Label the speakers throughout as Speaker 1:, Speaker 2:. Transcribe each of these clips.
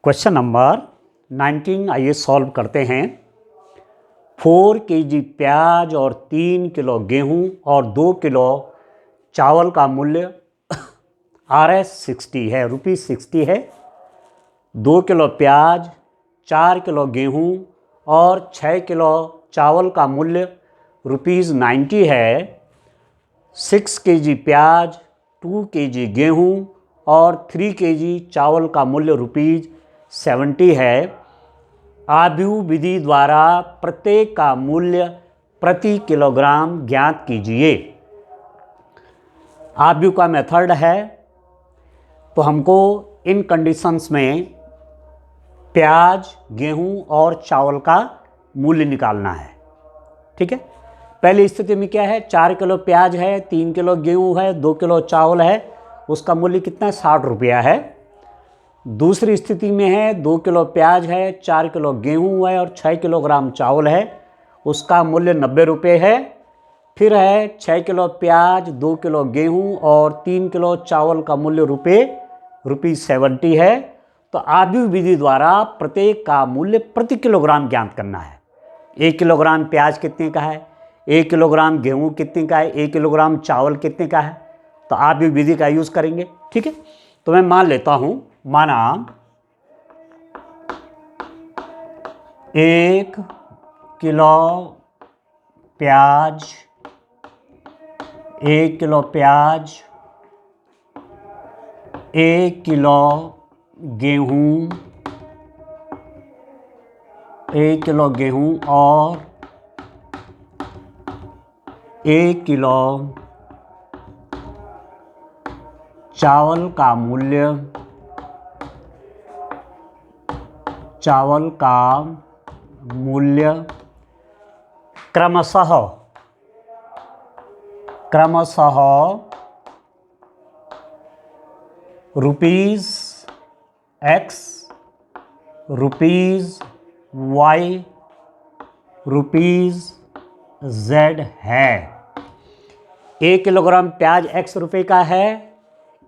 Speaker 1: Question number 19 आइए solve करते हैं। 4 kg प्याज और 3 किलो गेहूं और 2 किलो चावल का मूल्य Rs60 है, ₹60 है। 2 किलो प्याज, 4 किलो गेहूं और 6 किलो चावल का मूल्य ₹90 है। 6 kg प्याज, 2 kg गेहूं और 3 kg चावल का मूल्य ₹70 है। आव्यूह विधि द्वारा प्रत्येक का मूल्य प्रति किलोग्राम ज्ञात कीजिए। आव्यूह का मेथड है, तो हमको इन कंडीशंस में प्याज, गेहूं और चावल का मूल्य निकालना है। ठीक है, पहली स्थिति में क्या है, 4 किलो प्याज है, 3 किलो गेहूं है, 2 किलो चावल है, उसका मूल्य कितना है, ₹60 है। दूसरी स्थिति में है 2 किलो प्याज है, 4 किलो गेहूं है और 6 किलोग्राम चावल है, उसका मूल्य ₹90 है। फिर है 6 किलो प्याज, 2 किलो गेहूं और 3 किलो चावल का मूल्य ₹70 है। तो आव्यूह विधि द्वारा प्रत्येक का मूल्य प्रति किलोग्राम ज्ञात करना है। 1 किलोग्राम प्याज कितने का है, 1 किलोग्राम गेहूं कितने का है, 1 किलोग्राम चावल कितने का है, तो आव्यूह विधि का यूज़ करेंगे। ठीक है, तो मैं मान लेता हूं, माना 1 किलो प्याज, 1 किलो प्याज, 1 किलो गेहूं, 1 किलो गेहूं और 1 किलो चावल का मूल्य क्रमशः ₹X, ₹Y, ₹Z है। 1 किलोग्राम प्याज ₹X का है,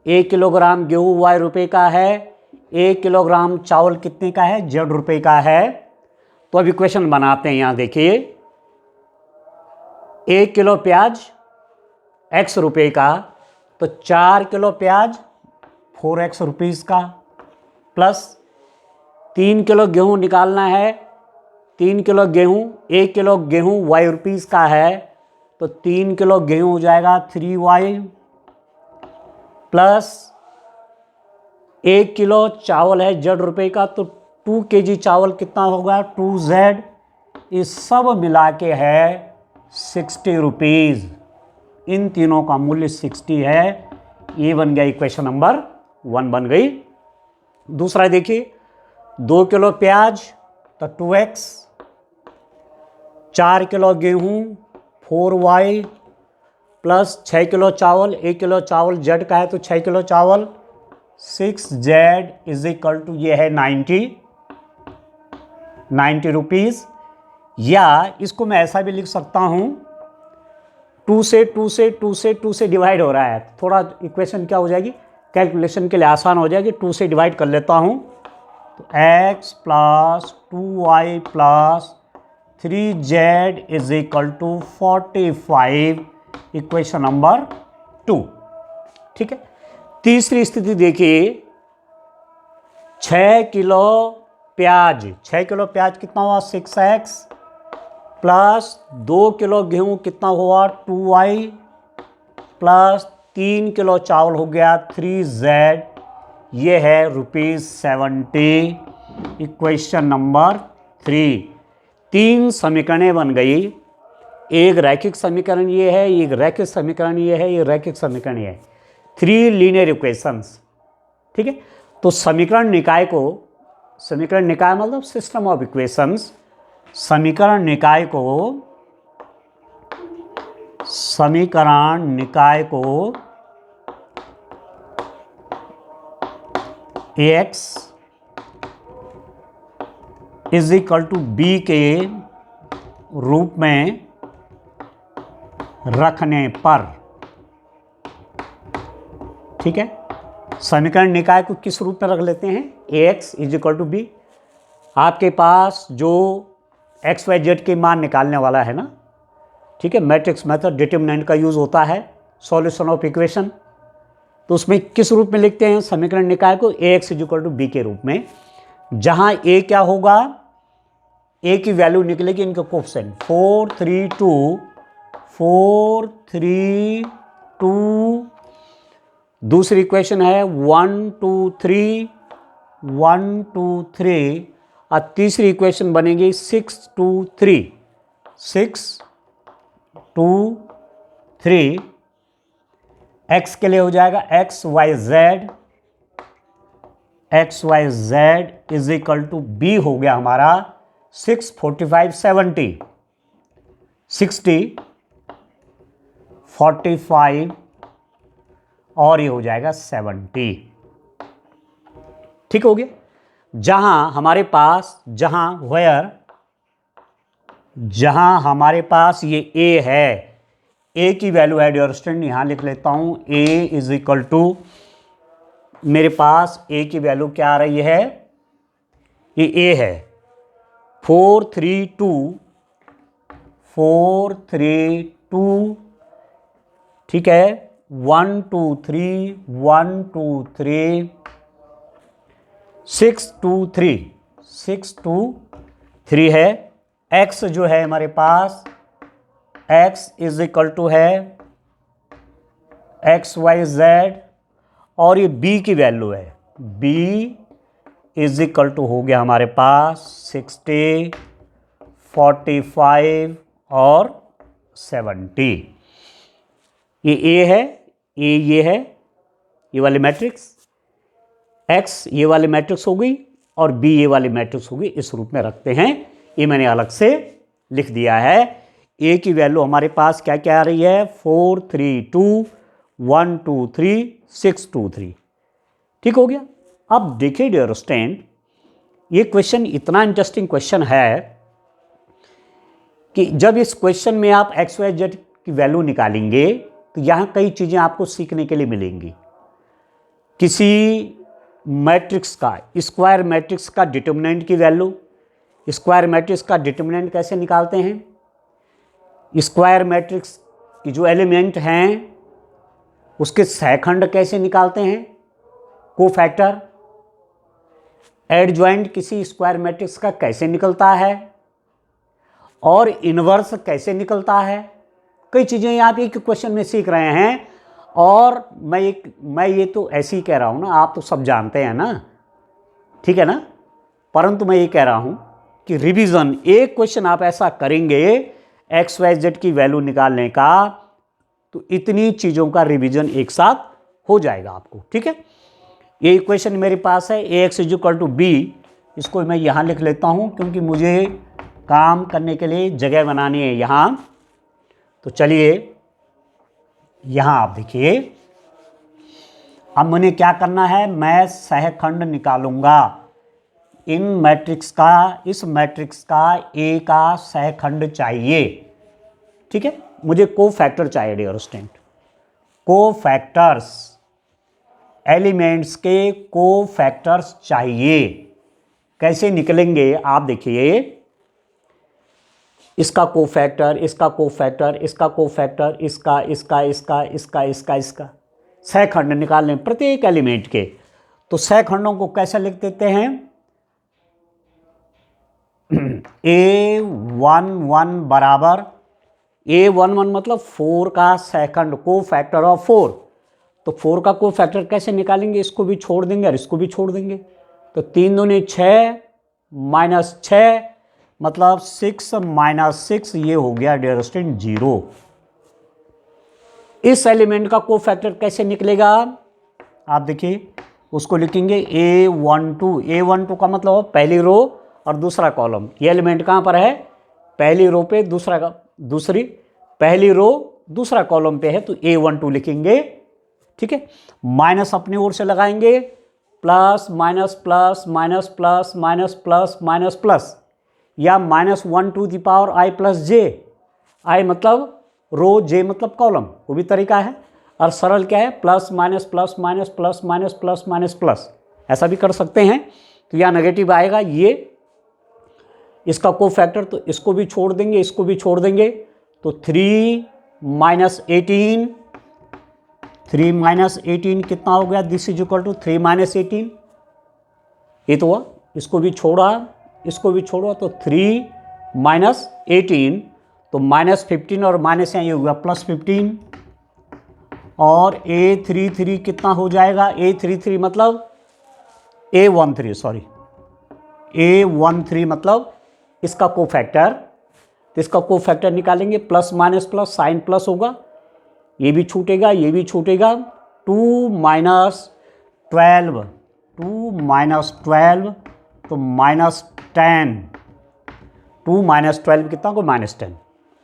Speaker 1: 1 किलोग्राम गेहूं ₹Y का है, 1 किलोग्राम चावल कितने का है, ₹Z का है। तो अब इक्वेशन बनाते हैं। यहाँ देखिए, 1 किलो प्याज ₹X का, तो 4 किलो प्याज ₹4 का, प्लस 3 किलो गेहूं निकालना है, 3 किलो गेहूं, 1 किलो गेहूं ₹Y का है, तो 3 किलो गेहूं हो जाएगा 3Y, प्लस 1 किलो चावल है ₹Z का, तो 2 kg चावल कितना होगा, 2Z। इस सब मिला के है ₹60। इन तीनों का मूल्य 60 है। ये बन गया इक्वेशन नंबर 1 बन गई। दूसरा देखिए, 2 किलो प्याज तो 2X, 4 किलो गेहूं 4Y, प्लस 6 किलो चावल, 1 किलो चावल Z का है तो 6 किलो चावल 6Z इज इक्वल टू ये है 90 रुपीज़। या इसको मैं ऐसा भी लिख सकता हूँ, 2 से डिवाइड हो रहा है, थोड़ा इक्वेशन क्या हो जाएगी, कैलकुलेशन के लिए आसान हो जाएगी। 2 से डिवाइड कर लेता हूँ, तो X plus 2Y plus 3Z is equal to 45, equation number 2। ठीक है, तीसरी स्थिति देखिए, 6 किलो प्याज कितना हुआ, 6X, प्लस 2 किलो गेहूं कितना हुआ, 2Y, प्लस 3 किलो चावल हो गया 3Z, ये है ₹70, इक्वेशन नंबर 3। 3 समीकरणें बन गई। एक रैखिक समीकरण ये है, एक रैखिक समीकरण ये है, ये रैखिक समीकरण ये है, 3 लीनियर इक्वेशंस। ठीक है, तो समीकरण निकाय मतलब सिस्टम ऑफ इक्वेशंस, समीकरण निकाय को AX is equal to B के रूप में रखने पर, ठीक है, समीकरण निकाय को किस रूप में रख लेते हैं, ax is equal to B. आपके पास जो एक्स वाई जेड के मान निकालने वाला है ना, ठीक है, मैट्रिक्स मेथड डिटरमिनेंट का यूज़ होता है सॉल्यूशन ऑफ इक्वेशन। तो उसमें किस रूप में लिखते हैं समीकरण निकाय को, ax is equal to B के रूप में, जहां a क्या होगा, a की वैल्यू निकलेगी इनका कोफिशिएंट 4 3 2 4 3 2, दूसरी इक्वेशन है 1 2 3 1 2 3, और तीसरी इक्वेशन बनेगी 6 2 3 6 2 3। x के लिए हो जाएगा X Y Z is equal to B, हो गया हमारा 6 45 70 60 45 और ये हो जाएगा 70। ठीक हो गया। जहां हमारे पास जहां हमारे पास ये a है, a की वैल्यू है डियर स्टूडेंट, यहां लिख लेता हूं a इज इक्वल टू, मेरे पास a की वैल्यू क्या आ रही है, ये a है 4 3 2 4 3 2, ठीक है, 1 2 3 1 2 3 6 2 3 6 2 3 है। x जो है हमारे पास x इज इक्वल टू है एक्स वाई जेड, और ये b की वैल्यू है b इज इक्वल टू हो गया हमारे पास 60 45 और 70। ये a है, ये है, ये वाली मैट्रिक्स, x ये वाली मैट्रिक्स हो गई और b ये वाली मैट्रिक्स हो गई। इस रूप में रखते हैं, ये मैंने अलग से लिख दिया है। a की वैल्यू हमारे पास क्या क्या आ रही है, 4 3 2 1 2 3 6 2 3। ठीक हो गया। अब देखिए डियर स्टूडेंट, ये क्वेश्चन इतना इंटरेस्टिंग क्वेश्चन है कि जब इस क्वेश्चन में आप एक्स वाई जेड की वैल्यू निकालेंगे तो यहाँ कई चीज़ें आपको सीखने के लिए मिलेंगी। किसी मैट्रिक्स का, स्क्वायर मैट्रिक्स का डिटरमिनेंट की वैल्यू, स्क्वायर मैट्रिक्स का डिटरमिनेंट कैसे निकालते हैं, स्क्वायर मैट्रिक्स की जो एलिमेंट हैं उसके सहखंड कैसे निकालते हैं, कोफैक्टर, एडजॉइंट किसी स्क्वायर मैट्रिक्स का कैसे निकलता है, और इनवर्स कैसे निकलता है। कई चीज़ें यहाँ पे एक क्वेश्चन में सीख रहे हैं। और मैं ये तो ऐसे ही कह रहा हूँ ना, आप तो सब जानते हैं ना, ठीक है ना, परंतु मैं ये कह रहा हूँ कि रिवीजन, एक क्वेश्चन आप ऐसा करेंगे एक्स वाई जेड की वैल्यू निकालने का, तो इतनी चीज़ों का रिवीजन एक साथ हो जाएगा आपको। ठीक है, ये इक्वेशन मेरे पास है ax is equal to B, इसको मैं यहाँ लिख लेता हूँ क्योंकि मुझे काम करने के लिए जगह बनानी है यहाँ। तो चलिए यहाँ आप देखिए, अब मुझे क्या करना है, मैं सहखंड निकालूंगा इन मैट्रिक्स का, इस मैट्रिक्स का a का सहखंड चाहिए। ठीक है, मुझे कोफैक्टर चाहिए डियर स्टूडेंट, कोफैक्टर्स, एलिमेंट्स के कोफैक्टर्स चाहिए। कैसे निकलेंगे आप देखिए, इसका कोफैक्टर, इसका कोफैक्टर, इसका कोफैक्टर, इसका इसका इसका इसका इसका इसका सहखंड निकाल लें प्रत्येक एलिमेंट के। तो सहखंडों को कैसे लिख देते हैं, A11 बराबर, A11 मतलब 4 का सहखंड, कोफैक्टर ऑफ 4। तो 4 का कोफैक्टर कैसे निकालेंगे, इसको भी छोड़ देंगे और इसको भी छोड़ देंगे। तो 3 दूनी 6 माइनस 6 मतलब 6 माइनस 6, ये हो गया डियर स्टूडेंट 0। इस एलिमेंट का कोफैक्टर कैसे निकलेगा, आप देखिए, उसको लिखेंगे A12। A12 का मतलब पहली रो और दूसरा कॉलम। ये एलिमेंट कहाँ पर है, पहली रो पे, दूसरी पहली रो दूसरा कॉलम पे है, तो A12 लिखेंगे। ठीक है, माइनस अपनी ओर से लगाएंगे, plus minus plus minus plus minus plus minus plus, या -1 to the power i plus j, i मतलब रो, जे मतलब कॉलम, वो भी तरीका है। और सरल क्या है, plus minus plus minus plus minus plus minus plus, ऐसा भी कर सकते हैं। तो यहाँ नेगेटिव आएगा, ये इसका कोफैक्टर, तो इसको भी छोड़ देंगे, इसको भी छोड़ देंगे, तो 3 माइनस 18, 3 माइनस 18 कितना हो गया, this is equal to 3 minus 18, ये तो हुआ, इसको भी छोड़ा, इसको भी छोड़ा, तो 3 माइनस 18, तो माइनस 15 और माइनस यहाँ ये हुआ प्लस 15, और A33 कितना हो जाएगा, A33 मतलब A13, सॉरी A13 मतलब इसका कोफैक्टर, तो इसका कोफैक्टर निकालेंगे, plus minus plus sign plus होगा, ये भी छूटेगा, ये भी छूटेगा, 2 माइनस 12, 2 माइनस 12 तो माइनस 10, 2 माइनस 12 कितना को माइनस 10।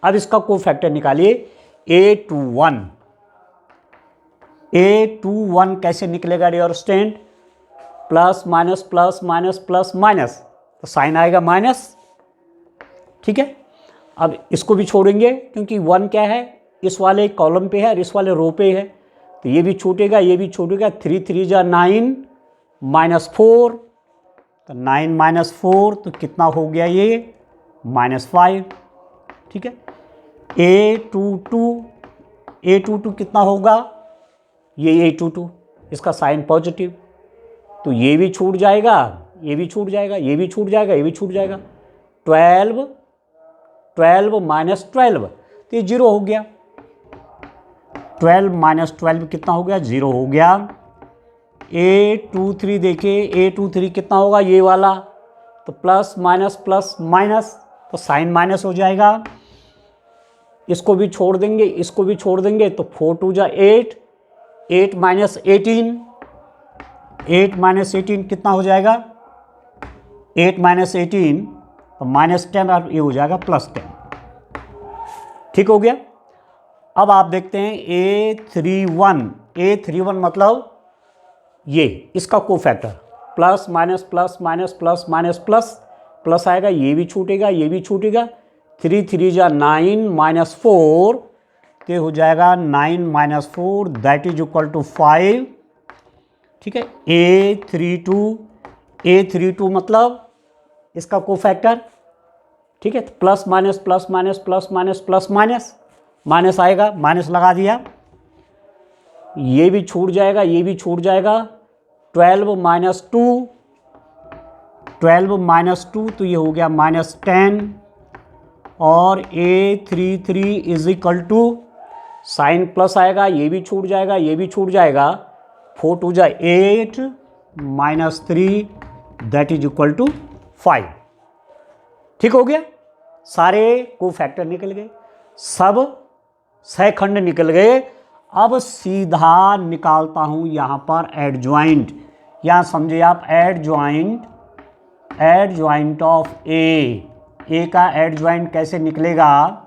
Speaker 1: अब इसका कोफैक्टर निकालिए, A21, A21 कैसे निकलेगा dear student, plus minus plus minus plus minus, तो साइन आएगा माइनस, ठीक है। अब इसको भी छोड़ेंगे क्योंकि 1 क्या है, इस वाले कॉलम पे है और इस वाले रो पे है, तो ये भी छूटेगा, ये भी छूटेगा, 3 3 जा 9 माइनस 4, तो 9 माइनस 4 तो कितना हो गया ये माइनस 5, ठीक है। A22 कितना होगा, ये A22, इसका साइन पॉजिटिव, तो ये भी छूट जाएगा, ये भी छूट जाएगा, ये भी छूट जाएगा, ये भी छूट जाएगा, 12 माइनस 12 तो ये 0 हो गया, 12 माइनस 12 कितना हो गया, 0 हो गया। A23 देखिए, A23 कितना होगा, ये वाला, तो प्लस माइनस तो साइन माइनस हो जाएगा, इसको भी छोड़ देंगे, इसको भी छोड़ देंगे, तो 4 2 जा 8, 8 माइनस 18, 8 माइनस 18 कितना हो जाएगा, 8 माइनस 18 तो माइनस 10 और ये हो जाएगा प्लस 10, ठीक हो गया। अब आप देखते हैं A31 मतलब ये इसका cofactor, plus minus plus minus plus minus plus plus आएगा, ये भी छूटेगा, ये भी छूटेगा, 3 3 जा 9 माइनस 4 तो हो जाएगा 9 minus 4 that is equal to 5, ठीक है। A32 मतलब इसका कोफैक्टर, ठीक है, तो plus minus plus minus plus minus plus minus minus आएगा, माइनस लगा दिया, ये भी छूट जाएगा, ये भी छूट जाएगा, 12 माइनस 2 तो ये हो गया माइनस 10, और A33 is equal to sign plus आएगा, ये भी छूट जाएगा, ये भी छूट जाएगा, 4 2 जा 8 minus 3 that is equal to 5, ठीक हो गया। सारे कोफैक्टर निकल गए, सब सहखंड निकल गए। अब सीधा निकालता हूं यहां पर एडजॉइंट, यहां समझे आप, एडजॉइंट ऑफ ए का एडजॉइंट कैसे निकलेगा,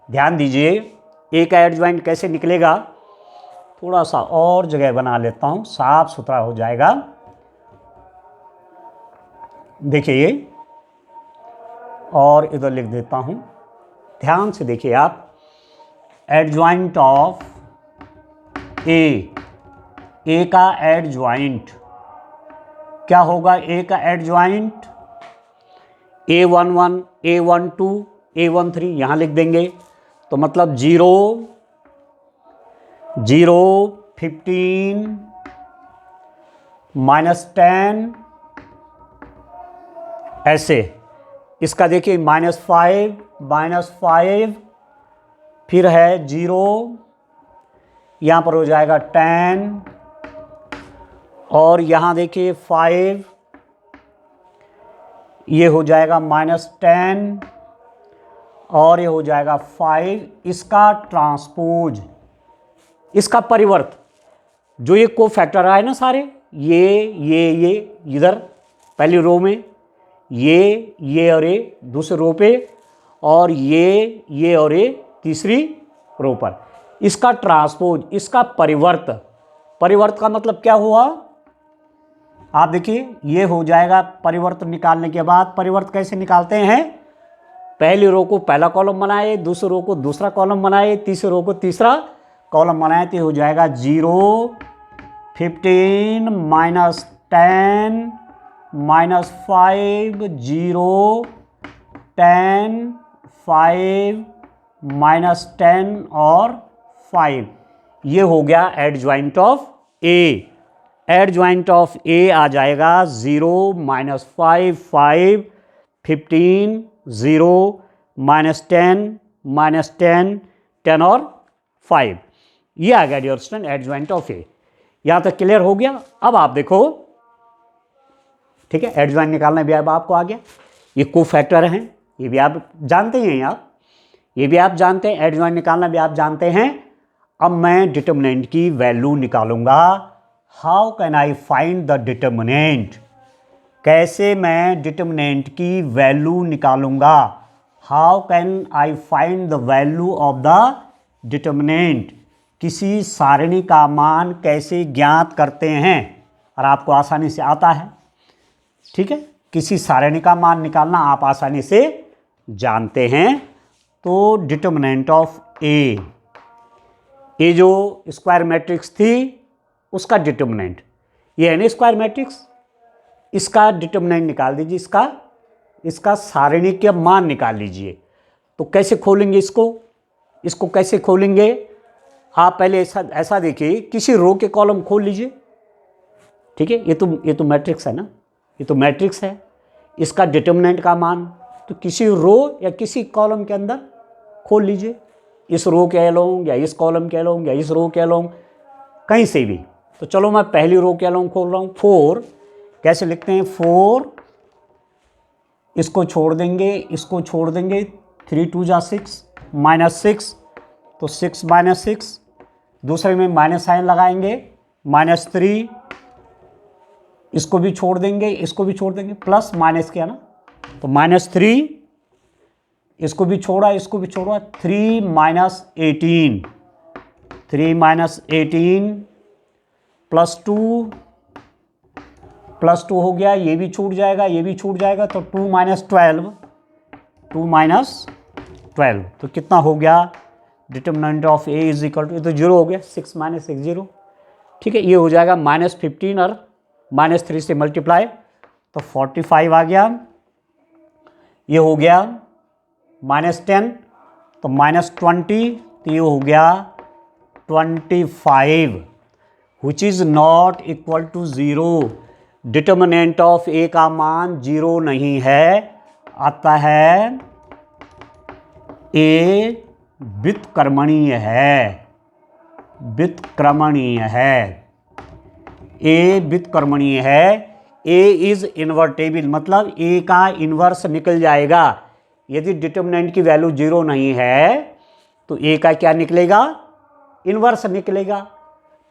Speaker 1: ध्यान दीजिए, ए का एडजॉइंट कैसे निकलेगा, थोड़ा सा और जगह बना लेता हूं, साफ सुथरा हो जाएगा। देखिए ये, और इधर लिख देता हूं, ध्यान से देखिए आप, एडजॉइंट ऑफ ए का एडजॉइंट क्या होगा, ए का एडजॉइंट A11 A12 A13 यहाँ लिख देंगे, तो मतलब 0 0 15 माइनस 10 ऐसे। इसका देखिए -5 फिर है 0, यहाँ पर हो जाएगा 10, और यहाँ देखिए 5, ये हो जाएगा -10, और ये हो जाएगा 5। इसका ट्रांसपोज, इसका परिवर्त, जो ये कोफैक्टर आए ना सारे, ये इधर पहली रो में, ये और ये दूसरे रो पे, और ये और ये तीसरी रो पर, इसका ट्रांसपोज, इसका परिवर्त का मतलब क्या हुआ, आप देखिए, ये हो जाएगा परिवर्त निकालने के बाद। परिवर्त कैसे निकालते हैं, पहली रो को पहला कॉलम बनाए, दूसरी रो को दूसरा कॉलम बनाए, तीसरी रो को तीसरा कॉलम बनाए तो हो जाएगा 0, 15 माइनस 10 माइनस 5, 0, 10, 5 माइनस 10 और 5। ये हो गया adjoint of A. Adjoint of A आ जाएगा 0 माइनस 5, 5, 15, 0 माइनस 10 माइनस 10, 10 और 5। ये आ गया डियर स्टूडेंट एडजॉइंट ऑफ ए। यहां तक क्लियर हो गया। अब आप देखो, ठीक है, एडजॉइंट निकालना भी अब आपको आ गया। ये कोफैक्टर हैं, ये भी आप जानते हैं, ये भी आप जानते हैं, एडजॉइंट निकालना भी आप जानते हैं। अब मैं डिटर्मिनेंट की वैल्यू निकालूंगा। How can I find the determinant? कैसे मैं डिटर्मिनेंट की वैल्यू निकालूंगा? How can I find the value of the determinant? किसी सारणी का मान कैसे ज्ञात करते हैं? और आपको आसानी से आता है, ठीक है, किसी सारणी का मान निकालना आप आसानी से जानते हैं। तो डिटर्मिनेंट ऑफ ए, ये जो स्क्वायर मैट्रिक्स थी उसका डिटर्मिनेंट, ये है ना स्क्वायर मैट्रिक्स, इसका डिटर्मिनेंट निकाल दीजिए, इसका सारणी के मान निकाल लीजिए। तो कैसे खोलेंगे इसको कैसे खोलेंगे? आप पहले ऐसा देखिए, किसी रो के कॉलम खोल लीजिए, ठीक है, ये तो मैट्रिक्स है ना, ये तो मैट्रिक्स है, इसका डिटर्मिनेंट का मान तो किसी रो या किसी कॉलम के अंदर खोल लीजिए। इस रो के एलोंग या इस कॉलम के एलोंग या इस रो के एलोंग, कहीं से भी। तो चलो मैं पहली रो के एलोंग खोल रहा हूँ। 4 कैसे लिखते हैं? 4, इसको छोड़ देंगे, 3 2 जा 6, माइनस 6, तो 6 माइनस 6, दूसरे में माइनस साइन लगाएंगे, माइनस 3, इसको भी छोड़ देंगे, प्लस माइनस किया ना, तो माइनस 3, इसको भी छोड़ा 3 माइनस 18, 3 माइनस 18 प्लस 2 हो गया, ये भी छूट जाएगा, तो 2 माइनस 12, 2 माइनस 12, तो कितना हो गया? Determinant of A is equal to, ये तो 0 हो गया, 6 माइनस 6 0, ठीक है, ये हो जाएगा माइनस 15 और माइनस 3 से मल्टीप्लाई, तो 45 आ गया। ये हो गया माइनस 10, तो माइनस 20, तो ये हो गया 25, which is not equal to 0। Determinant of A का मान 0 नहीं है, आता है ए व्युत्क्रमणीय है, ए व्युत्क्रमणीय है। ए इज इन्वर्टेबल, मतलब ए का इन्वर्स निकल जाएगा। यदि डिटर्मिनेंट की वैल्यू 0 नहीं है तो ए का क्या निकलेगा? इन्वर्स निकलेगा,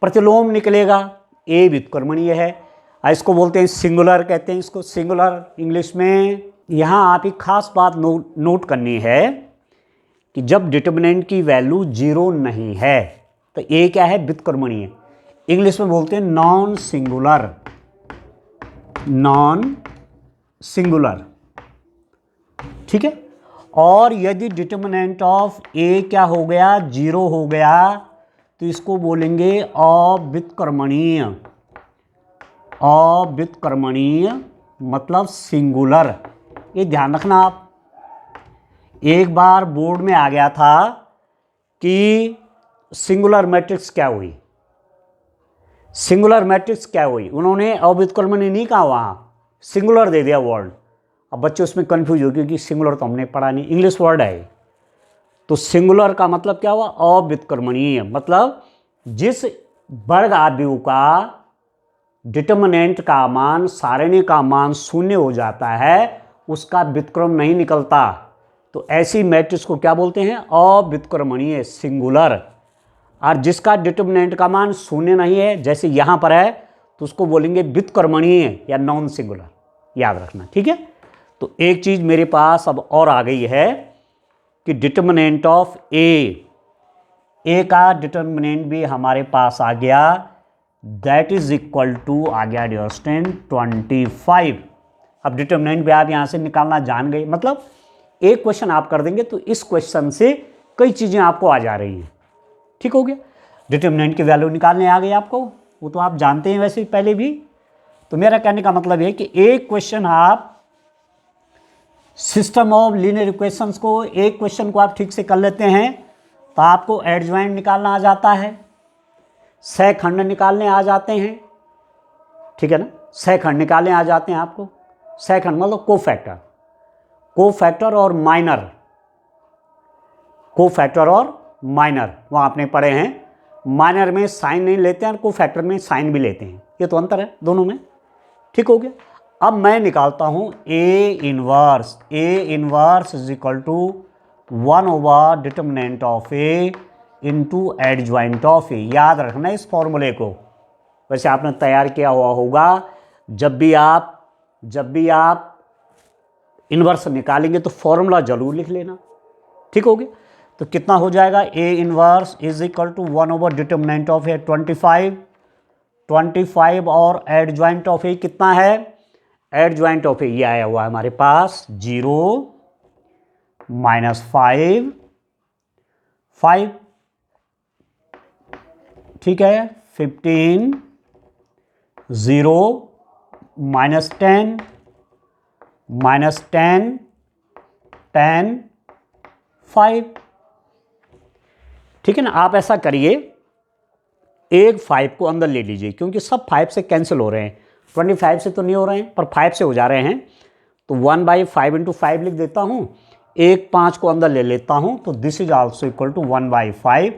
Speaker 1: प्रतिलोम निकलेगा। ए व्युत्क्रमणीय है, इसको बोलते हैं सिंगुलर, कहते हैं इसको सिंगुलर इंग्लिश में। यहाँ आप एक खास बात नोट करनी है कि जब डिटर्मिनेंट की वैल्यू 0 नहीं है तो ए क्या है? व्युत्क्रमणीय। इंग्लिश में बोलते हैं नॉन सिंगुलर, ठीक है। और यदि डिटर्मिनेंट ऑफ ए क्या हो गया? 0 हो गया, तो इसको बोलेंगे अव्युत्क्रमणीय, मतलब सिंगुलर। ये ध्यान रखना आप। एक बार बोर्ड में आ गया था कि सिंगुलर मैट्रिक्स क्या हुई, उन्होंने अव्युत्क्रमणीय नहीं कहा, वहाँ सिंगुलर दे दिया वर्ड। अब बच्चे उसमें कंफ्यूज हो, क्योंकि सिंगुलर तो हमने पढ़ा नहीं, इंग्लिश वर्ड है। तो सिंगुलर का मतलब क्या हुआ? अव्युत्क्रमणीय, मतलब जिस वर्ग आव्यूह का डिटर्मिनेंट का मान, सारणी का मान 0 हो जाता है, उसका व्युत्क्रम नहीं निकलता। तो ऐसी मैट्रिक्स को क्या बोलते हैं? अव्युत्क्रमणीय, सिंगुलर। और जिसका डिटर्मिनेंट का मान 0 नहीं है, जैसे यहाँ पर है, तो उसको बोलेंगे व्युत्क्रमणीय या नॉन सिंगुलर, याद रखना, ठीक है। तो एक चीज़ मेरे पास अब और आ गई है कि डिटर्मिनेंट ऑफ ए का डिटर्मिनेंट भी हमारे पास आ गया, दैट इज इक्वल टू आ गया डियर स्टूडेंट 25। अब डिटर्मिनेंट भी आप यहाँ से निकालना जान गए, मतलब एक क्वेश्चन आप कर देंगे तो इस क्वेश्चन से कई चीज़ें आपको आ जा रही हैं, ठीक हो गया। डिटर्मिनेंट की वैल्यू निकालने आ गई आपको, वो तो आप जानते हैं वैसे पहले भी। तो मेरा कहने का मतलब है कि एक क्वेश्चन आप सिस्टम ऑफ लीनियर इक्वेशंस को, एक क्वेश्चन को आप ठीक से कर लेते हैं तो आपको एडजॉइंट निकालना आ जाता है, सहखंड निकालने आ जाते हैं, ठीक है ना, सहखंड निकालने आ जाते हैं आपको। सहखंड मतलब कोफैक्टर, कोफैक्टर और माइनर, कोफैक्टर और माइनर वहाँ आपने पढ़े हैं। माइनर में साइन नहीं लेते हैं और कोफैक्टर में साइन भी लेते हैं, ये तो अंतर है दोनों में। ठीक हो गया। अब मैं निकालता हूँ A inverse is equal to 1 over determinant of A into adjoint of A. याद रखना इस फॉर्मूले को, वैसे आपने तैयार किया हुआ होगा। जब भी आप इन्वर्स निकालेंगे तो फॉर्मूला जरूर लिख लेना। ठीक हो गया। तो कितना हो जाएगा, A inverse is equal to 1 over determinant of A 25 और एडजॉइंट ऑफ ए कितना है, एडजॉइंट ऑफ ए ये आया हुआ है हमारे पास 0 -5 ठीक है, 15 0 -10 10 5। ठीक है ना। आप ऐसा करिए, एक 5 को अंदर ले लीजिए क्योंकि सब 5 से कैंसिल हो रहे हैं, 25 से तो नहीं हो रहे हैं पर 5 से हो जा रहे हैं। तो 1/5 × 5 लिख देता हूँ, एक 5 को अंदर ले लेता हूँ तो this is also equal to 1/5।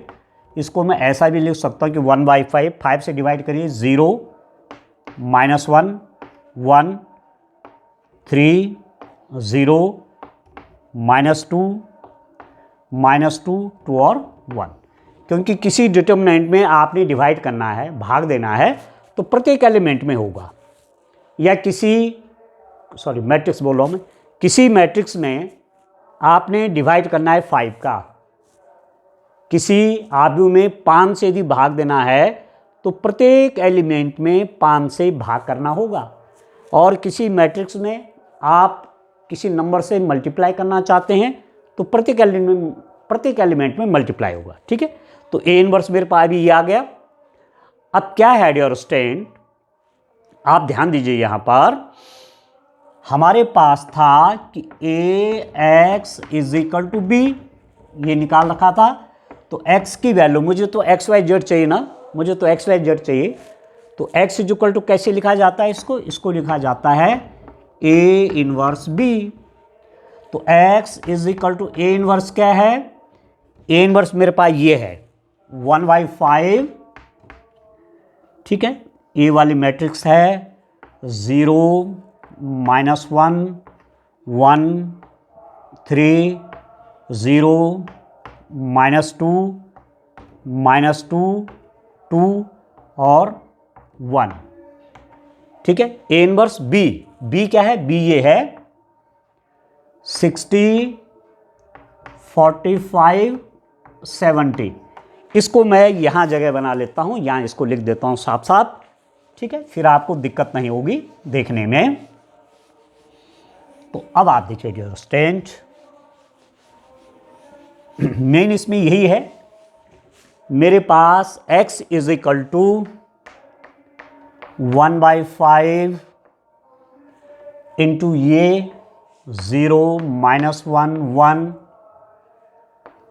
Speaker 1: इसको मैं ऐसा भी लिख सकता हूँ कि 1/5 5 से डिवाइड करिए, 0 -1 1 3 0 -2 2 और 1। क्योंकि किसी डिटर्मिनेंट में आपने डिवाइड करना है, भाग देना है, तो प्रत्येक एलिमेंट में होगा, या मैट्रिक्स बोल रहा हूँ मैं, किसी मैट्रिक्स में आपने डिवाइड करना है 5 का, किसी आव्यूह में 5 से यदि भाग देना है तो प्रत्येक एलिमेंट में 5 से भाग करना होगा। और किसी मैट्रिक्स में आप किसी नंबर से मल्टीप्लाई करना चाहते हैं तो प्रत्येक एलिमेंट में मल्टीप्लाई होगा। ठीक है। तो ए इनवर्स मेरे पास भी ये आ गया। अब क्या है डियर स्टूडेंट, आप ध्यान दीजिए, यहां पर हमारे पास था कि ax is equal to B, ये निकाल रखा था। तो x की वैल्यू, मुझे तो एक्स वाई जेड चाहिए ना, मुझे तो एक्स वाई जेड चाहिए। तो x इज इक्वल टू कैसे लिखा जाता है, इसको लिखा जाता है a इनवर्स b। तो x is equal to A inverse क्या है, ए इनवर्स मेरे पास ये है 1/5। ठीक है। ए वाली मैट्रिक्स है 0 -1 1 3 0 -2 2 और 1। ठीक है। ए इनवर्स बी क्या है, बी ये है 60 45 70। इसको मैं यहां जगह बना लेता हूं, यहां इसको लिख देता हूं साफ साफ। ठीक है, फिर आपको दिक्कत नहीं होगी देखने में। तो अब आप देखिए डियर स्टूडेंट, मेन इसमें यही है, मेरे पास x is equal to 1/5 into ये 0 -1 1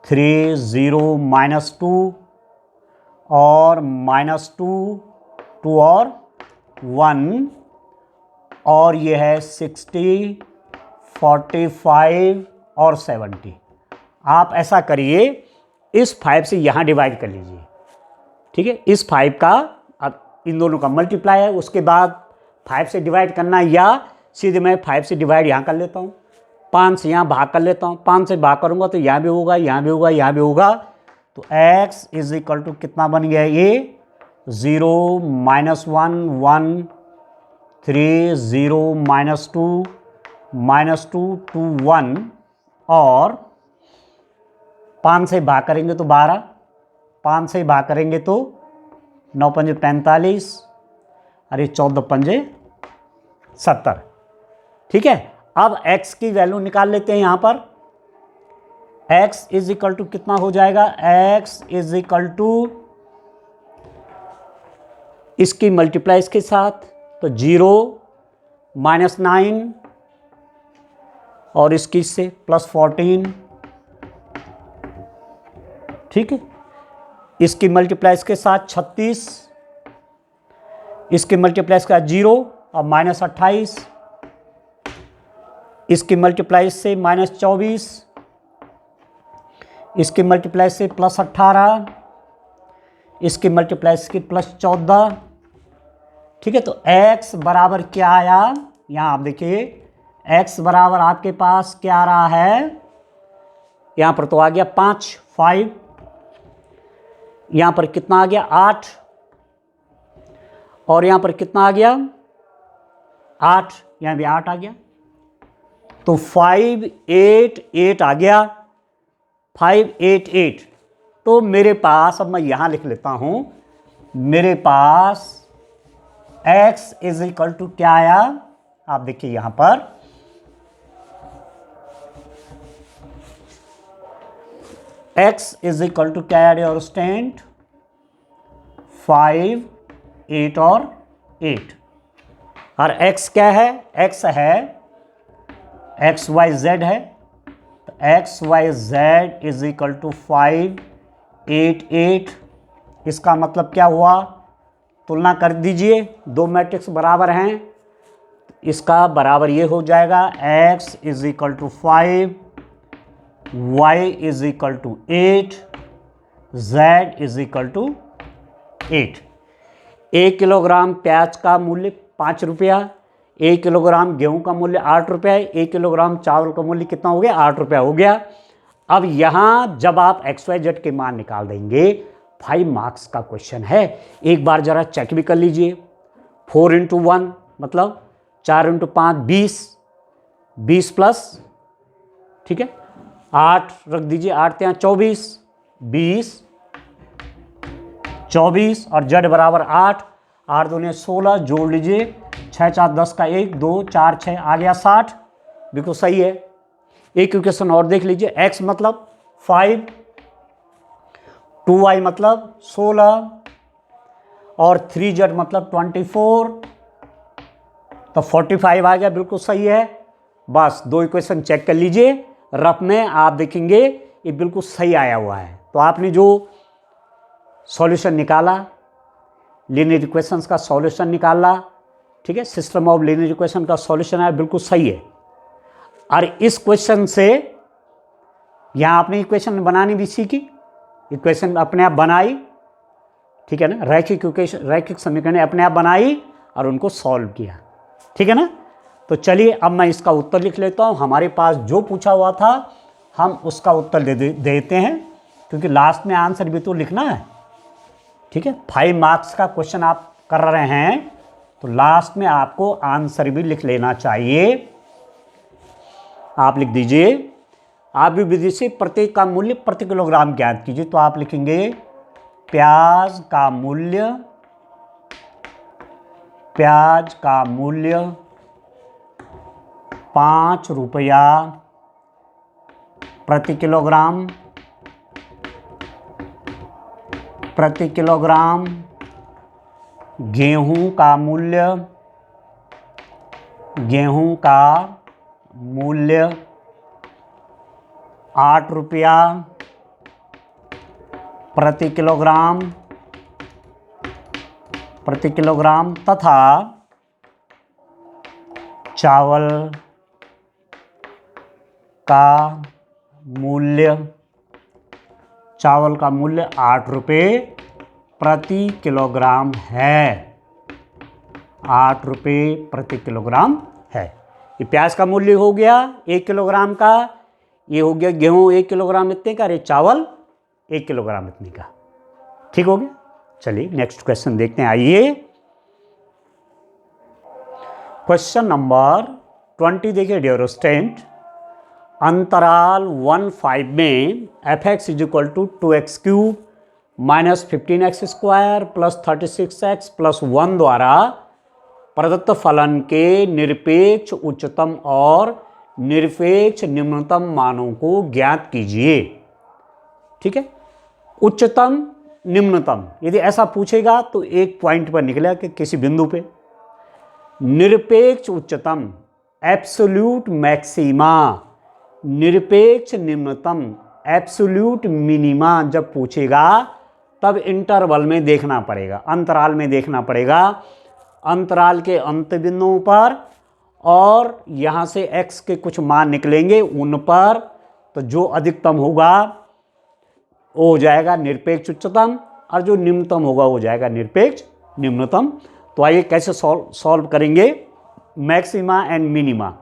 Speaker 1: 3 0 -2 और -2 2 और 1, और ये है 60 45 और 70। आप ऐसा करिए, इस 5 से यहाँ डिवाइड कर लीजिए। ठीक है। इस 5 का, अब इन दोनों का मल्टीप्लाई है, उसके बाद 5 से डिवाइड करना, या सीधे मैं 5 से डिवाइड यहाँ कर लेता हूँ, 5 से यहाँ भाग कर लेता हूँ। 5 से भाग करूँगा तो यहाँ भी होगा, यहाँ भी होगा, यहाँ भी होगा। तो x इज इक्वल टू कितना बन गया, ये 0 -1 1 3 0 -2 2 1, और 5 से भाग करेंगे तो 12, 5 से भाग करेंगे तो 9 पंजे 45, अरे 14 पंजे 70। ठीक है। अब x की वैल्यू निकाल लेते हैं यहां पर। x इज इक्वल टू कितना हो जाएगा, x इज इक्वल टू इसकी मल्टीप्लाई इसके साथ, तो 0 -9 और इसकी से +14, ठीक है। इसकी मल्टीप्लाई इसके साथ 36, इसकी मल्टीप्लाई इसके साथ 0 और -28, इसकी मल्टीप्लाई से -24, इसकी मल्टीप्लाई से +18, इसकी मल्टीप्लाई इसकी +14, ठीक है। तो x बराबर क्या आया, यहाँ आप देखिए x बराबर आपके पास क्या आ रहा है, यहाँ पर तो आ गया 5, यहाँ पर कितना आ गया 8, और यहाँ पर कितना आ गया 8, यहाँ भी 8 आ गया, तो 588 आ गया, 588। तो मेरे पास, अब मैं यहां लिख लेता हूं, मेरे पास x इज इक्वल टू क्या आया, आप देखिए यहां पर x इज इक्वल टू क्या आया और स्टैंड 5, 8 और 8, और x क्या है, x है XYZ है, तो XYZ इज इक्वल टू 588। इसका मतलब क्या हुआ, तुलना कर दीजिए, दो मैट्रिक्स बराबर हैं, इसका बराबर ये हो जाएगा x is equal to 5, y is equal to 8, z is equal to 8। 1 kilogram प्याज का मूल्य 5 रुपया, 1 किलोग्राम गेहूं का मूल्य 8 रुपये, 1 किलोग्राम चावल का मूल्य कितना हो गया, 8 रुपया हो गया। अब यहाँ जब आप XYZ के मान निकाल देंगे, 5 मार्क्स का क्वेश्चन है, एक बार जरा चेक भी कर लीजिए। 4 × 1 मतलब 4 × 5 20, 20 प्लस, ठीक है, 8 रख दीजिए, 8 यहाँ 24, 20 24 और Z बराबर 8, 8 दूनी 16, जोड़ लीजिए, 6 4 10 का 1 2 4 6 आ गया 60, बिल्कुल सही है। एक इक्वेशन और देख लीजिए, x मतलब 5, 2y मतलब 16 और 3z मतलब 24, तो 45 आ गया, बिल्कुल सही है। बस दो इक्वेशन चेक कर लीजिए, रफ में आप देखेंगे ये बिल्कुल सही आया हुआ है। तो आपने जो सॉल्यूशन निकाला, लीनियर इक्वेशंस का सॉल्यूशन निकाला, ठीक है, सिस्टम ऑफ लीनियर इक्वेशन का सॉल्यूशन है, बिल्कुल सही है। और इस क्वेश्चन से यहाँ आपने इक्वेशन बनानी भी सीखी, इक्वेशन अपने आप बनाई, ठीक है ना, रैखिक समीकरण अपने आप बनाई और उनको सॉल्व किया, ठीक है ना। तो चलिए अब मैं इसका उत्तर लिख लेता हूँ। हमारे पास जो पूछा हुआ था हम उसका उत्तर देते हैं, क्योंकि लास्ट में आंसर भी तो लिखना है, ठीक है। 5 मार्क्स का क्वेश्चन आप कर रहे हैं तो लास्ट में आपको आंसर भी लिख लेना चाहिए। आप लिख दीजिए, आप भी विधि से प्रत्येक का मूल्य प्रति किलोग्राम ज्ञात कीजिए। तो आप लिखेंगे प्याज का मूल्य 5 रुपया प्रति किलोग्राम। गेहूं का मूल्य 8 रुपया प्रति किलोग्राम तथा चावल का मूल्य 8 रुपये प्रति किलोग्राम है, 8 रुपये प्रति किलोग्राम है। ये प्याज का मूल्य हो गया 1 किलोग्राम का, ये हो गया गेहूं 1 किलोग्राम इतने का, अरे चावल 1 किलोग्राम इतने का, ठीक हो गया। चलिए नेक्स्ट क्वेश्चन देखते हैं, आइए क्वेश्चन नंबर 20 देखिए। डियर स्टूडेंट, अंतराल 1-5 में f(x) equal to 2x³ minus 15x² plus 36x plus 1 द्वारा प्रदत्त फलन के निरपेक्ष उच्चतम और निरपेक्ष निम्नतम मानों को ज्ञात कीजिए, ठीक है। उच्चतम निम्नतम, यदि ऐसा पूछेगा तो एक पॉइंट पर निकलेगा कि किसी बिंदु पे। निरपेक्ष उच्चतम, एब्सोल्यूट मैक्सिमा, निरपेक्ष निम्नतम, एब्सोल्यूट मिनिमा जब पूछेगा तब इंटरवल में देखना पड़ेगा, अंतराल में देखना पड़ेगा, अंतराल के अंत बिंदुओं पर, और यहाँ से x के कुछ मान निकलेंगे उन पर, तो जो अधिकतम होगा वो हो जाएगा निरपेक्ष उच्चतम, और जो निम्नतम होगा वो हो जाएगा निरपेक्ष निम्नतम। तो आइए कैसे सॉल्व करेंगे maxima and minima.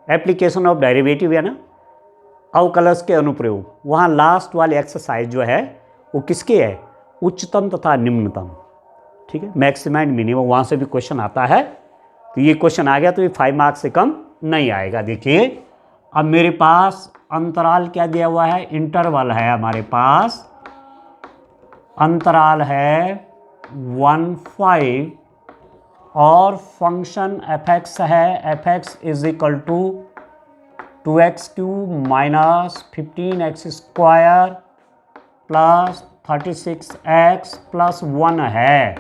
Speaker 1: Application of derivative है ना, अवकलज के अनुप्रयोग। वहाँ लास्ट वाली एक्सरसाइज जो है वो किसकी है, उच्चतम तथा निम्नतम। ठीक है, मैक्सिमा एंड मिनिमा, वहाँ से भी क्वेश्चन आता है। तो ये क्वेश्चन आ गया तो ये 5 मार्क्स से कम नहीं आएगा। देखिए अब मेरे पास अंतराल क्या दिया हुआ है, इंटरवल है हमारे पास, अंतराल है 1, 5 और फंक्शन fx है, fx is equal to 2x³ minus 15x² plus 36x plus 1 है।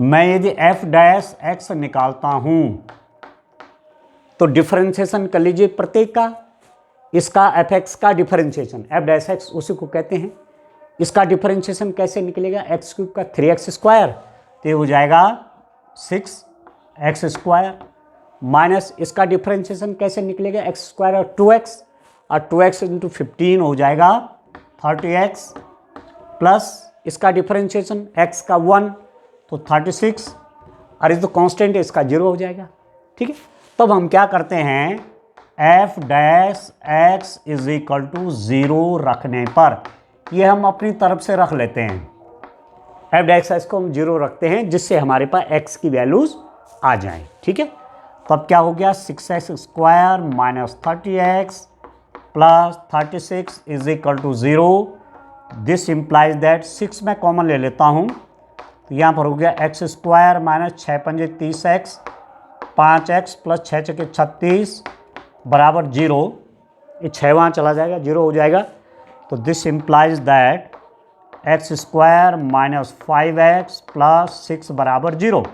Speaker 1: मैं यदि f डैश x निकालता हूं तो डिफरेंशिएशन कर लीजिए प्रत्येक का, इसका fx का डिफरेंशिएशन f डैश x उसी को कहते हैं। इसका डिफरेंशिएशन कैसे निकलेगा, x³ का 3x², तो ये हो जाएगा 6x² माइनस इसका डिफरेंशिएशन कैसे निकलेगा, x² और 2x, और 2x इंटू 15 हो जाएगा 30x प्लस इसका डिफरेंशिएशन x का 1 तो 36, और ये तो कांस्टेंट है इसका 0 हो जाएगा। ठीक है, तब हम क्या करते हैं, f dash x is equal to 0 रखने पर, ये हम अपनी तरफ से रख लेते हैं, f डैश x को हम 0 रखते हैं जिससे हमारे पास x की वैल्यूज आ जाएं। ठीक है, तब क्या हो गया, 6x² minus 30x plus 36 is equal to 0। This implies that 6 में कॉमन ले लेता हूँ, तो यहाँ पर हो गया x² माइनस 6 पंजे 30x, 5x प्लस 6 छके 36 बराबर 0। ये 6 वहाँ चला जाएगा, 0 हो जाएगा। तो this implies that x² minus 5x plus 6 बराबर 0।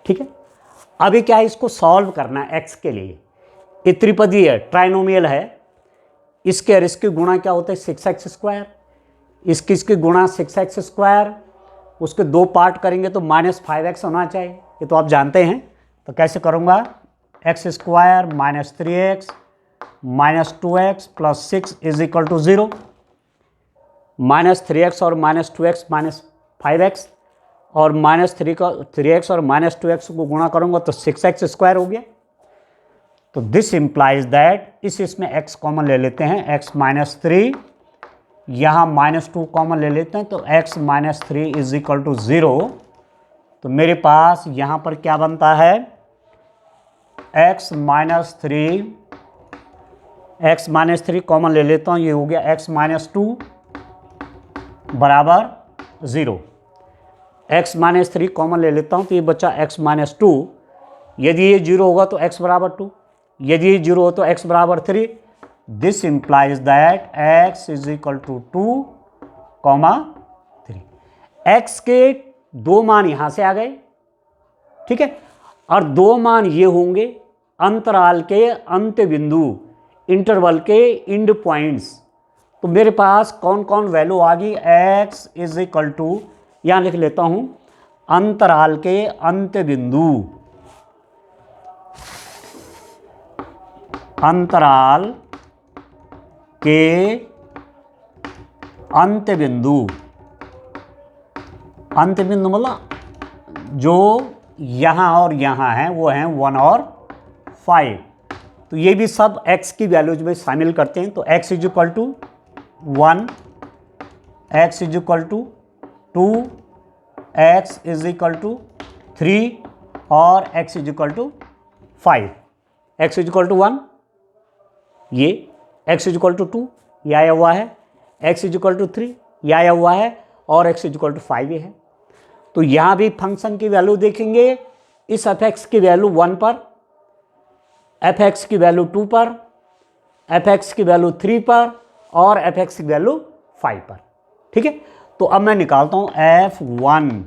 Speaker 1: ठीक है, अभी क्या है, इसको सॉल्व करना है x के लिए। ये त्रिपदी है, ट्राइनोमियल है, इसके और इसके गुणा क्या होता है 6x², इसकी गुणा 6x², उसके 2 पार्ट करेंगे तो माइनस 5x होना चाहिए, ये तो आप जानते हैं। तो कैसे करूँगा, x² minus 3x minus 2x plus 6 is equal to 0, minus 3x और माइनस 2x माइनस 5x, और माइनस 3x और माइनस 2x को गुणा करूँगा तो 6x² हो गया। तो दिस इम्प्लाइज दैट, इसमें x कॉमन ले लेते हैं, x माइनस 3, यहाँ माइनस 2 कॉमन ले लेते हैं तो x minus 3 is equal to 0। तो मेरे पास यहाँ पर क्या बनता है, x माइनस 3 कॉमन ले लेता हूँ, ये हो गया x माइनस 2 बराबर 0। x माइनस 3 कॉमन ले लेता हूँ तो ये बच्चा x माइनस 2, यदि ये 0 होगा तो x बराबर 2, यदि ये 0 हो तो x बराबर 3। This implies that x is equal to 2,3। x के 2 मान यहाँ से आ गए, ठीक है, और 2 मान ये होंगे अंतराल के अंत्य बिंदु, इंटरवल के एंड पॉइंट्स। तो मेरे पास कौन कौन वैल्यू आ गई, x इज इक्वल टू, यहाँ लिख लेता हूँ, अंतराल के अंत्य बिंदु, अंतराल के अंत्य बिंदु, अंत्य बिंदु मतलब जो यहाँ और यहाँ हैं वो हैं 1 और 5। तो ये भी सब x की वैल्यूज में शामिल करते हैं। तो x is equal to 1, x is equal to 2, x is equal to 3 और x is equal to 5। x is equal to 1, ये x इज इक्वल टू 2 ये आया हुआ है, x इज इक्वल टू 3 ये आया हुआ है, और x इज इक्वल टू 5 ये है। तो यहाँ भी फंक्शन की वैल्यू देखेंगे, इस f(x) की वैल्यू 1 पर, f(x) की वैल्यू 2 पर, f(x) की वैल्यू 3 पर और f(x) की वैल्यू F5 पर। ठीक है, तो अब मैं निकालता हूँ F1।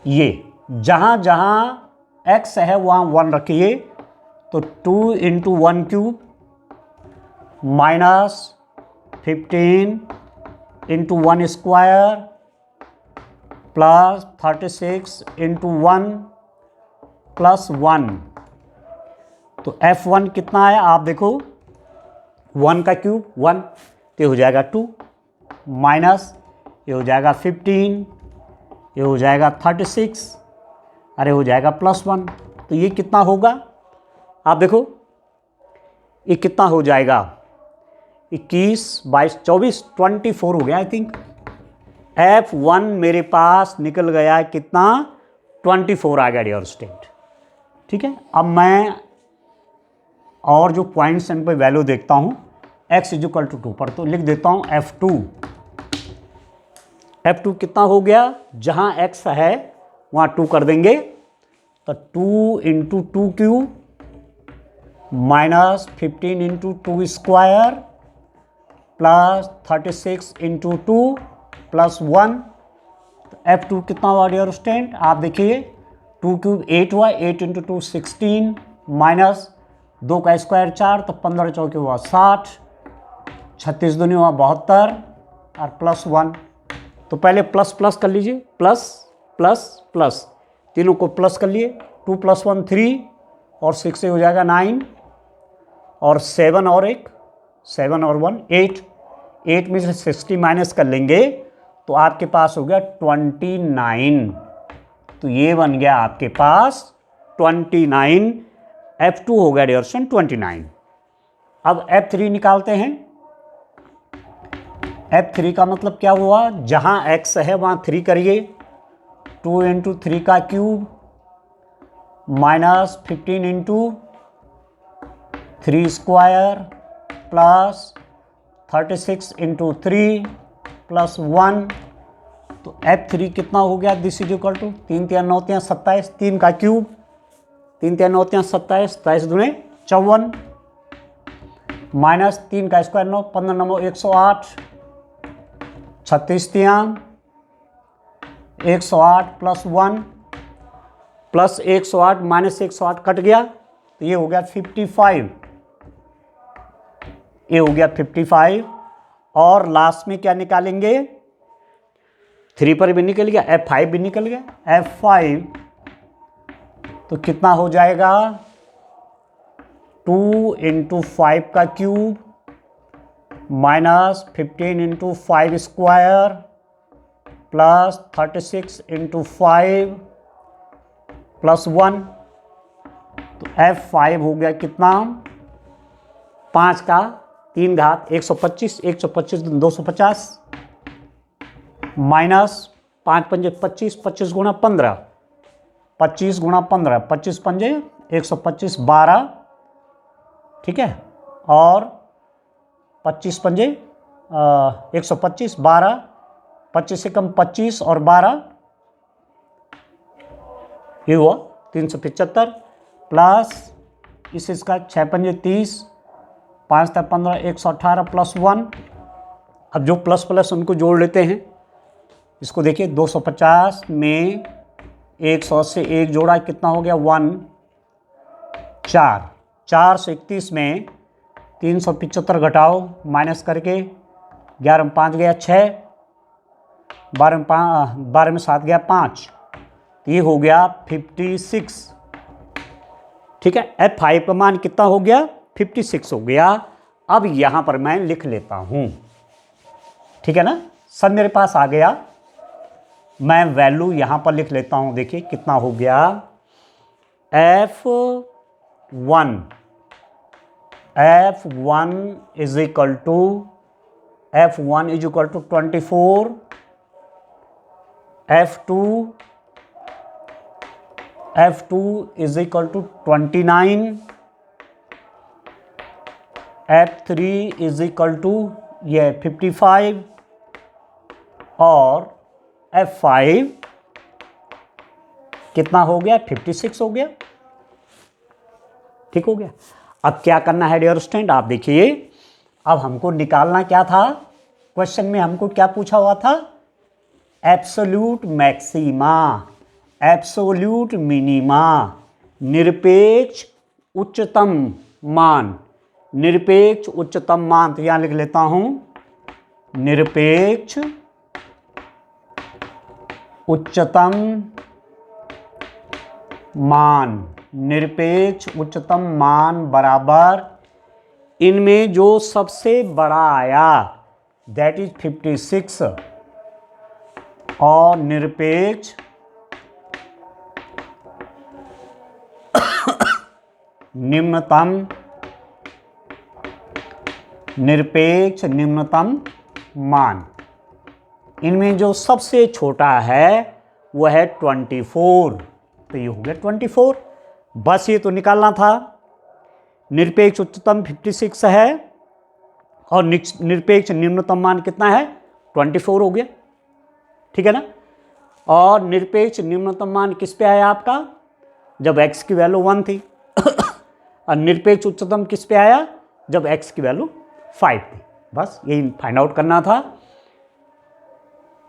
Speaker 1: ये जहाँ जहाँ x है वहाँ 1 रखिए, तो 2 into 1 cube minus 15 into 1 square plus 36 into 1 plus 1। तो F1 कितना है आप देखो, 1 का क्यूब 1, तो ये हो जाएगा 2 माइनस ये हो जाएगा 15, ये हो जाएगा 36, अरे हो जाएगा प्लस 1। तो ये कितना होगा आप देखो, ये कितना हो जाएगा, 21, 22, 24, 24 हो गया आई थिंक। F1 मेरे पास निकल गया है कितना, 24 आ गया डियर स्टूडेंट। ठीक है, अब मैं और जो पॉइंट्स इन पर वैल्यू देखता हूँ, x इक्वल टू 2 पर, तो लिख देता हूँ F2। F2 कितना हो गया, जहाँ x है वहाँ 2 कर देंगे, तो 2 into 2 cube minus 15 into 2 square plus 36 into 2 plus 1। तो F2 कितना हुआ डियर स्टूडेंट, आप देखिए 2 क्यूब 8 हुआ, 8 इंटू 2 16 माइनस 2 का स्क्वायर 4, तो 15 चौके हुआ 60, 36 दूनी हुआ 72 और प्लस 1। तो पहले प्लस प्लस कर लीजिए, प्लस प्लस प्लस, तीनों को प्लस कर लिए, 2 प्लस 1 3 और 6 से हो जाएगा 9 और 7 और 1, 7 और 1 8, 8 में से 60 माइनस कर लेंगे तो आपके पास हो गया 29। तो ये बन गया आपके पास 29, F2 हो गया डियर स्टूडेंट 29। अब F3 निकालते हैं। F3 का मतलब क्या हुआ, जहाँ x है वहाँ 3 करिए, 2 इंटू 3 का cube minus 15 into 3 square plus 36 into 3 plus 1। तो F3 कितना हो गया, दिस इज इक्वल टू 3 3 9 3 27, 3 का क्यूब 3 3 9 3 27, 27 दूने 54 माइनस 3 का square 9, 15 9 108, 36 3 108 plus 1 plus 108 minus 108 cut गया, तो ये हो गया 55, ये हो गया 55। और लास्ट में क्या निकालेंगे, 3 पर भी निकल गया, F5 भी निकल गया। F5 तो कितना हो जाएगा, 2 इंटू 5 का cube minus 15 into 5 square plus 36 into 5 plus 1। तो F5 हो गया कितना, 5 का 3 घात 125, 125 250 माइनस 5 पंजे 25, 25 गुणा 15, 25 गुणा 15, 25 पंजे 125 12, ठीक है, और 25 पंजे 125 12, 25 से कम 25 और 12, ये हुआ 375 प्लस इसका 6 पंजे 30, 5 तक 15, 118 प्लस 1। अब जो प्लस प्लस उनको जोड़ लेते हैं, इसको देखिए 250 में 100 से 1 जोड़ा कितना हो गया 1, 4, 4 से 31 में 375 घटाओ माइनस करके 11 में 5 गया 6, 12 में 7 गया 5, तो ये हो गया 56। ठीक है, F5 का मान कितना हो गया 56 हो गया। अब यहां पर मैं लिख लेता हूं, ठीक है ना, सब मेरे पास आ गया। मैं वैल्यू यहां पर लिख लेता हूं, देखिए कितना हो गया, F1 is equal to F1 is equal to 24, F2 is equal to 29, F3 is equal to ये 55 और F5 कितना हो गया 56 हो गया। ठीक हो गया। अब क्या करना है डियर स्टूडेंट, आप देखिए, अब हमको निकालना क्या था, क्वेश्चन में हमको क्या पूछा हुआ था? एब्सोल्यूट मैक्सिमा, एब्सोल्यूट मिनिमा, निरपेक्ष उच्चतम मान, निरपेक्ष उच्चतम मान। तो यहां लिख लेता हूं निरपेक्ष उच्चतम मान, निरपेक्ष उच्चतम मान बराबर इनमें जो सबसे बड़ा आया दैट इज 56 और निरपेक्ष निम्नतम, निरपेक्ष निम्नतम मान, इनमें जो सबसे छोटा है वह है 24। तो ये हो गया 24। बस ये तो निकालना था। निरपेक्ष उच्चतम 56 है और निरपेक्ष निम्नतम मान कितना है? 24 हो गया, ठीक है ना। और निरपेक्ष निम्नतम मान किस पे आया आपका? जब x की वैल्यू 1 थी। और निरपेक्ष उच्चतम किस पे आया? जब x की वैल्यू 5 थी। बस यही फाइंड आउट करना था।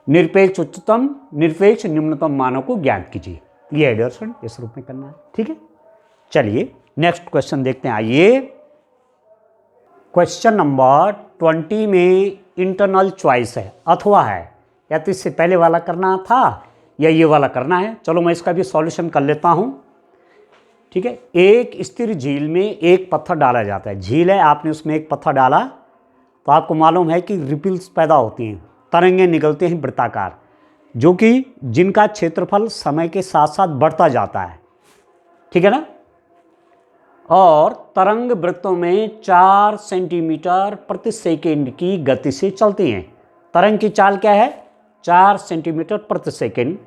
Speaker 1: निरपेक्ष उच्चतम, निरपेक्ष निम्नतम मानों को ज्ञात कीजिए। ये एडिशन इस रूप में करना है, ठीक है। चलिए नेक्स्ट क्वेश्चन देखते हैं। आइए क्वेश्चन नंबर 20 में इंटरनल चॉइस है, अथवा है, या तो इससे पहले वाला करना था या ये वाला करना है। चलो मैं इसका भी सॉल्यूशन कर लेता हूं, ठीक है। एक स्थिर झील में एक पत्थर डाला जाता है। झील है, आपने उसमें एक पत्थर डाला तो आपको मालूम है कि रिपल्स पैदा होती हैं, तरंगें निकलते हैं वृत्ताकार, जो कि जिनका क्षेत्रफल समय के साथ साथ बढ़ता जाता है, ठीक है ना। और तरंग वृत्तों में 4 सेंटीमीटर प्रति सेकेंड की गति से चलती हैं। तरंग की चाल क्या है? 4 सेंटीमीटर प्रति सेकेंड।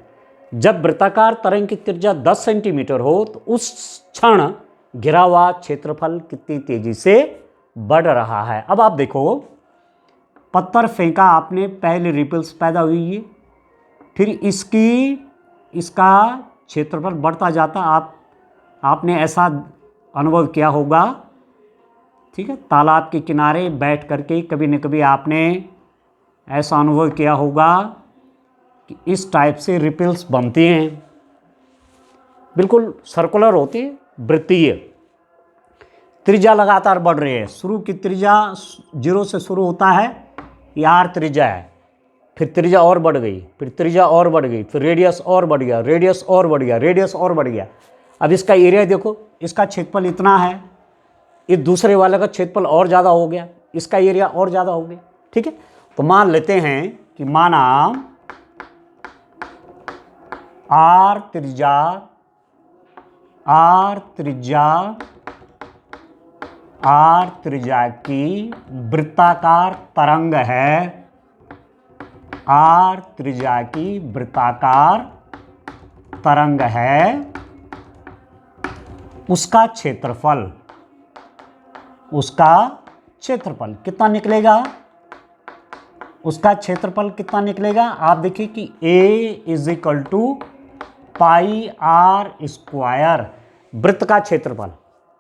Speaker 1: जब वृत्ताकार तरंग की त्रिज्या 10 सेंटीमीटर हो तो उस क्षण घिरा हुआ क्षेत्रफल कितनी तेजी से बढ़ रहा है। अब आप देखो, पत्थर फेंका आपने, पहले रिपल्स पैदा हुई है, फिर इसका क्षेत्रफल बढ़ता जाता। आपने ऐसा अनुभव किया होगा, ठीक है। तालाब के किनारे बैठ करके कभी न कभी आपने ऐसा अनुभव किया होगा कि इस टाइप से रिपल्स बनती हैं, बिल्कुल सर्कुलर होती है, वृत्तीय। त्रिज्या लगातार बढ़ रही है। शुरू की त्रिज्या 0 से शुरू होता है, ये r त्रिज्या है, फिर त्रिज्या और बढ़ गई, फिर त्रिज्या और बढ़ गई, फिर रेडियस और बढ़ गया, रेडियस और बढ़ गया, रेडियस और बढ़ गया। अब इसका एरिया देखो, इसका क्षेत्रफल इतना है, ये दूसरे वाले का क्षेत्रफल और ज़्यादा हो गया, इसका एरिया और ज़्यादा हो गया, ठीक है। तो मान लेते हैं कि माना r त्रिज्या की वृत्ताकार तरंग है, r त्रिज्या की वृत्ताकार तरंग है, उसका क्षेत्रफल कितना निकलेगा? उसका क्षेत्रफल कितना निकलेगा? आप देखिए कि a = πr²। वृत्त का क्षेत्रफल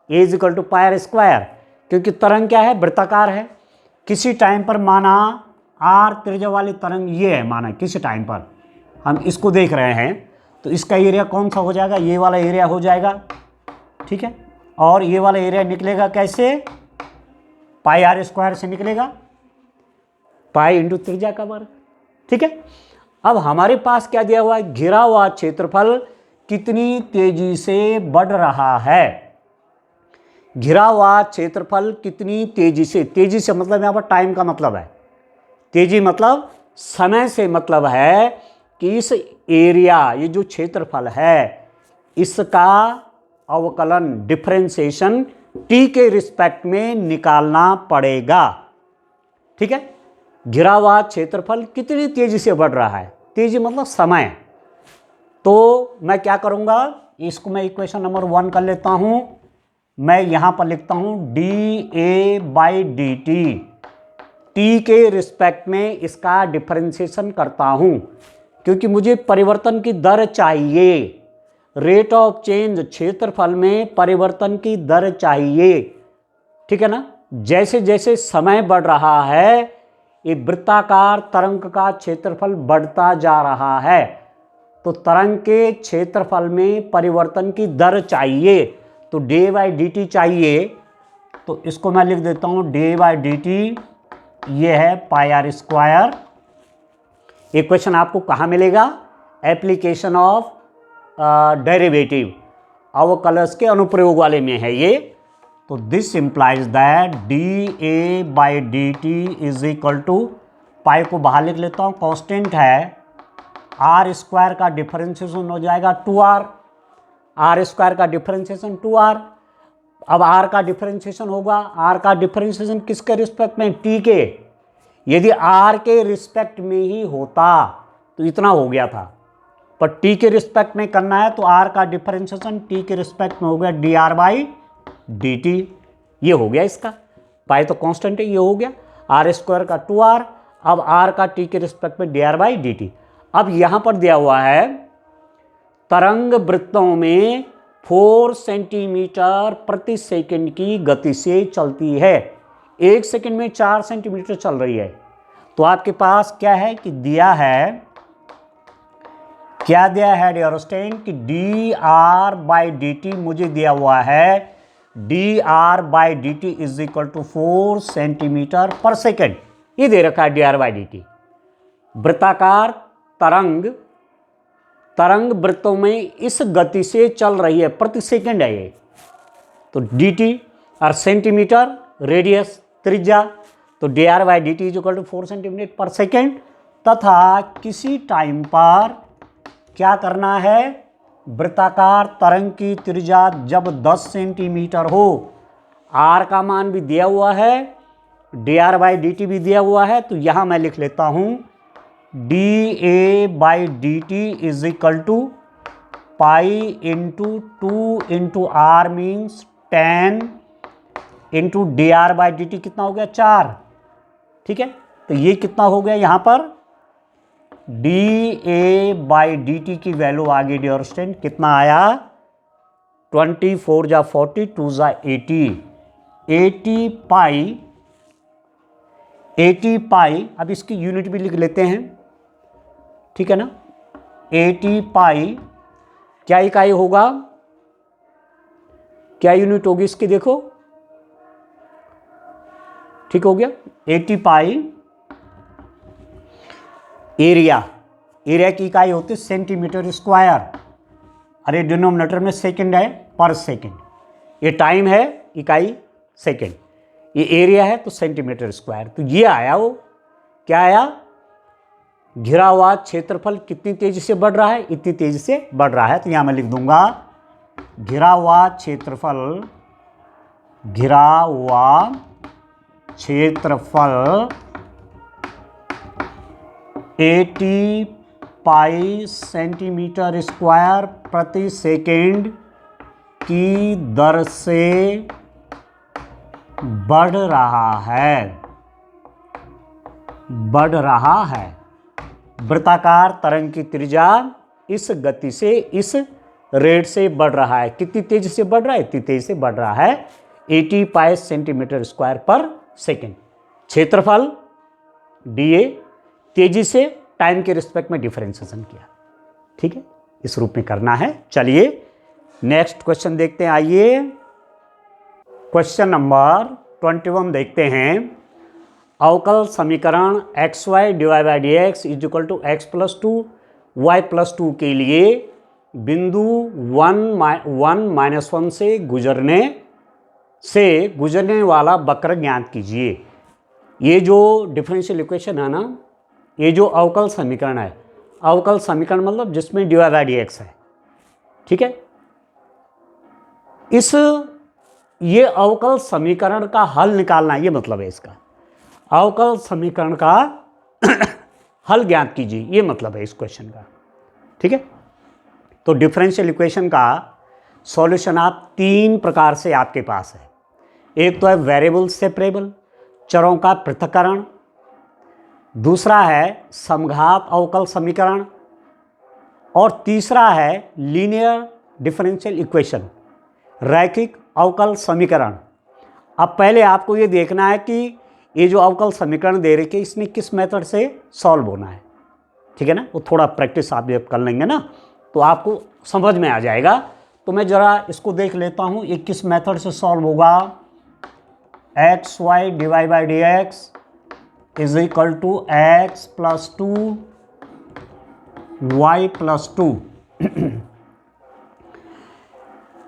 Speaker 1: a = πr², क्योंकि तरंग क्या है? वृत्ताकार है। किसी टाइम पर माना r त्रिज्या वाली तरंग ये है, माना किसी टाइम पर हम इसको देख रहे हैं, तो इसका एरिया कौन सा हो जाएगा? ये वाला एरिया हो जाएगा, ठीक है। और ये वाला एरिया निकलेगा कैसे? πr² से निकलेगा, पाई इंटू त्रिज्या का वर्ग, ठीक है। अब हमारे पास क्या दिया हुआ है? घिरा हुआ क्षेत्रफल कितनी तेजी से बढ़ रहा है। घिरा हुआ क्षेत्रफल कितनी तेजी से, तेजी से मतलब यहां पर टाइम का मतलब है, तेजी मतलब समय से मतलब है कि इस एरिया, ये जो क्षेत्रफल है, इसका अवकलन, डिफरेंशिएशन t के रिस्पेक्ट में निकालना पड़ेगा, ठीक है। घिरा हुआ क्षेत्रफल कितनी तेजी से बढ़ रहा है, तेजी मतलब समय। तो मैं क्या करूंगा, इसको मैं इक्वेशन नंबर 1 कर लेता हूं। मैं यहां पर लिखता हूं dA/dt, t के रिस्पेक्ट में इसका डिफरेंशिएशन करता हूं, क्योंकि मुझे परिवर्तन की दर चाहिए। रेट ऑफ चेंज, क्षेत्रफल में परिवर्तन की दर चाहिए, ठीक है ना। जैसे जैसे समय बढ़ रहा है, ये वृत्ताकार तरंग का क्षेत्रफल बढ़ता जा रहा है, तो तरंग के क्षेत्रफल में परिवर्तन की दर चाहिए, तो डी बाई डी टी चाहिए। तो इसको मैं लिख देता हूँ डी बाई डी टी, ये है पाई आर स्क्वायर। ये क्वेश्चन आपको कहाँ मिलेगा? एप्लीकेशन ऑफ डेरिवेटिव, अवकलज के अनुप्रयोग वाले में है ये। तो this implies that d A by D T is equal to, pi को बाहर लिख लेता हूँ, कांस्टेंट है, आर स्क्वायर का डिफरेंशिएशन हो जाएगा 2r, आर स्क्वायर का डिफरेंशिएशन 2r। अब r का डिफरेंशिएशन होगा, r का डिफरेंशिएशन किसके रिस्पेक्ट में? t के। यदि r के रिस्पेक्ट में ही होता तो इतना हो गया था, पर t के रिस्पेक्ट में करना है तो r का डिफरेंशिएशन t के रिस्पेक्ट में हो गया D R by D T. ये हो गया इसका, पाई तो कांस्टेंट है, ये हो गया आर स्क्वायर का 2r, अब r का t के रिस्पेक्ट में D R by D T. अब यहां पर दिया हुआ है तरंग वृत्तों में 4 सेंटीमीटर प्रति सेकंड की गति से चलती है, 1 सेकंड में 4 सेंटीमीटर चल रही है। तो आपके पास क्या है कि दिया है, क्या दिया है डियर स्टूडेंट कि D R by D T मुझे दिया हुआ है D R by D T is equal to 4 centimetre पर सेकेंड, ये दे रखा है D R by D T. वृत्ताकार तरंग वृत्तों में इस गति से चल रही है, प्रति सेकंड है ये, तो डी टी और सेंटीमीटर रेडियस त्रिज्या, तो D R by D T is equal to 4 centimetre पर सेकेंड। तथा किसी टाइम पर क्या करना है, वृत्ताकार तरंग की त्रिज्या जब 10 सेंटीमीटर हो, आर का मान भी दिया हुआ है, D R by D T भी दिया हुआ है, तो यहां मैं लिख लेता हूं D A by D T is equal to pi into 2 into R means 10 into D R by D T कितना हो गया 4, ठीक है। तो ये कितना हो गया यहाँ पर D A by D T की वैल्यू आ गई डियर स्टूडेंट, कितना आया 24 जा 40 2 जा 80 पाई। अब इसकी यूनिट भी लिख लेते हैं, ठीक है ना। 80 पाई क्या इकाई होगा, क्या यूनिट होगी इसकी, देखो ठीक हो गया 80 पाई। एरिया की इकाई होती है सेंटीमीटर स्क्वायर, अरे डिनोमिनेटर में सेकंड है, पर सेकंड, ये टाइम है, इकाई सेकंड, ये एरिया है तो सेंटीमीटर स्क्वायर। तो ये आया, वो क्या आया, घिरा हुआ क्षेत्रफल कितनी तेजी से बढ़ रहा है, इतनी तेजी से बढ़ रहा है। तो यहां मैं लिख दूंगा घिरा हुआ क्षेत्रफल 80 पाई सेंटीमीटर स्क्वायर प्रति सेकेंड की दर से बढ़ रहा है। वृत्ताकार तरंग की त्रिज्या इस गति से, इस रेट से बढ़ रहा है। कितनी तेजी से बढ़ रहा है, इतनी तेजी से बढ़ रहा है 80 पाई सेंटीमीटर स्क्वायर पर सेकेंड। क्षेत्रफल डीए तेजी से टाइम के रिस्पेक्ट में डिफरेंशिएशन किया, ठीक है, इस रूप में करना है। चलिए नेक्स्ट क्वेश्चन देखते हैं, आइए क्वेश्चन नंबर 21 देखते हैं। अवकल समीकरण X Y divide by D X is equal to x plus 2 Y plus 2 के लिए बिंदु 1-1 से गुजरने वाला वक्र ज्ञात कीजिए। ये जो डिफरेंशियल इक्वेशन है ना, ये जो अवकल समीकरण है, अवकल समीकरण मतलब जिसमें D Y by D X है, ठीक है। ये अवकल समीकरण का हल निकालना, ये मतलब है इसका, अवकल समीकरण का हल ज्ञात कीजिए, ये मतलब है इस क्वेश्चन का, ठीक है। तो डिफरेंशियल इक्वेशन का सॉल्यूशन आप 3 प्रकार से आपके पास है। एक तो है वेरिएबल सेपरेबल, चरों का पृथक्करण, दूसरा है समघात अवकल समीकरण, और तीसरा है लीनियर डिफरेंशियल इक्वेशन, रैखिक अवकल समीकरण। अब पहले आपको ये देखना है कि ये जो अवकल समीकरण दे रखे इसने किस मेथड से सॉल्व होना है, ठीक है ना। वो थोड़ा प्रैक्टिस आप जब कर लेंगे ना तो आपको समझ में आ जाएगा। तो मैं ज़रा इसको देख लेता हूँ, ये किस मेथड से सॉल्व होगा। X Y divide by D X is equal to x plus 2 Y plus 2।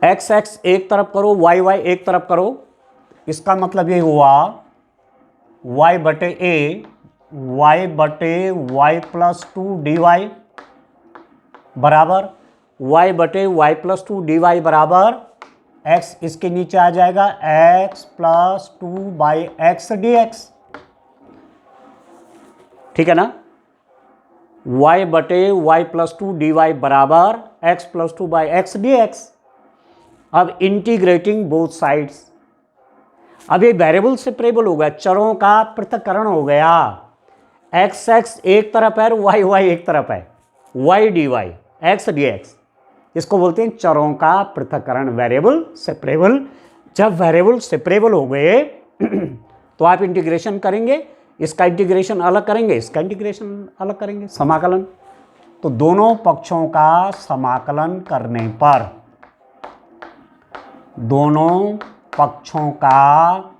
Speaker 1: X X एक तरफ करो, वाई वाई एक तरफ करो। इसका मतलब ये हुआ y बटे ए वाई प्लस 2 डी वाई बराबर y बटे वाई प्लस 2 डी वाई बराबर x, इसके नीचे आ जाएगा x plus 2 by X D X, ठीक है ना। y बटे वाई प्लस 2 डी वाई बराबर x plus 2 by X D X. अब इंटीग्रेटिंग बोथ साइड्स, अब ये वेरिएबल सेपरेबल हो गया, चरों का पृथक्करण हो गया। एक्स एक्स एक तरफ है और वाई वाई एक तरफ है, Y D Y X D X, इसको बोलते हैं चरों का पृथक्करण, वेरिएबल सेपरेबल। जब वेरिएबल सेपरेबल हो गए तो आप इंटीग्रेशन करेंगे, इसका इंटीग्रेशन अलग करेंगे, इसका इंटीग्रेशन अलग करेंगे, समाकलन। तो दोनों पक्षों का समाकलन करने पर, दोनों पक्षों का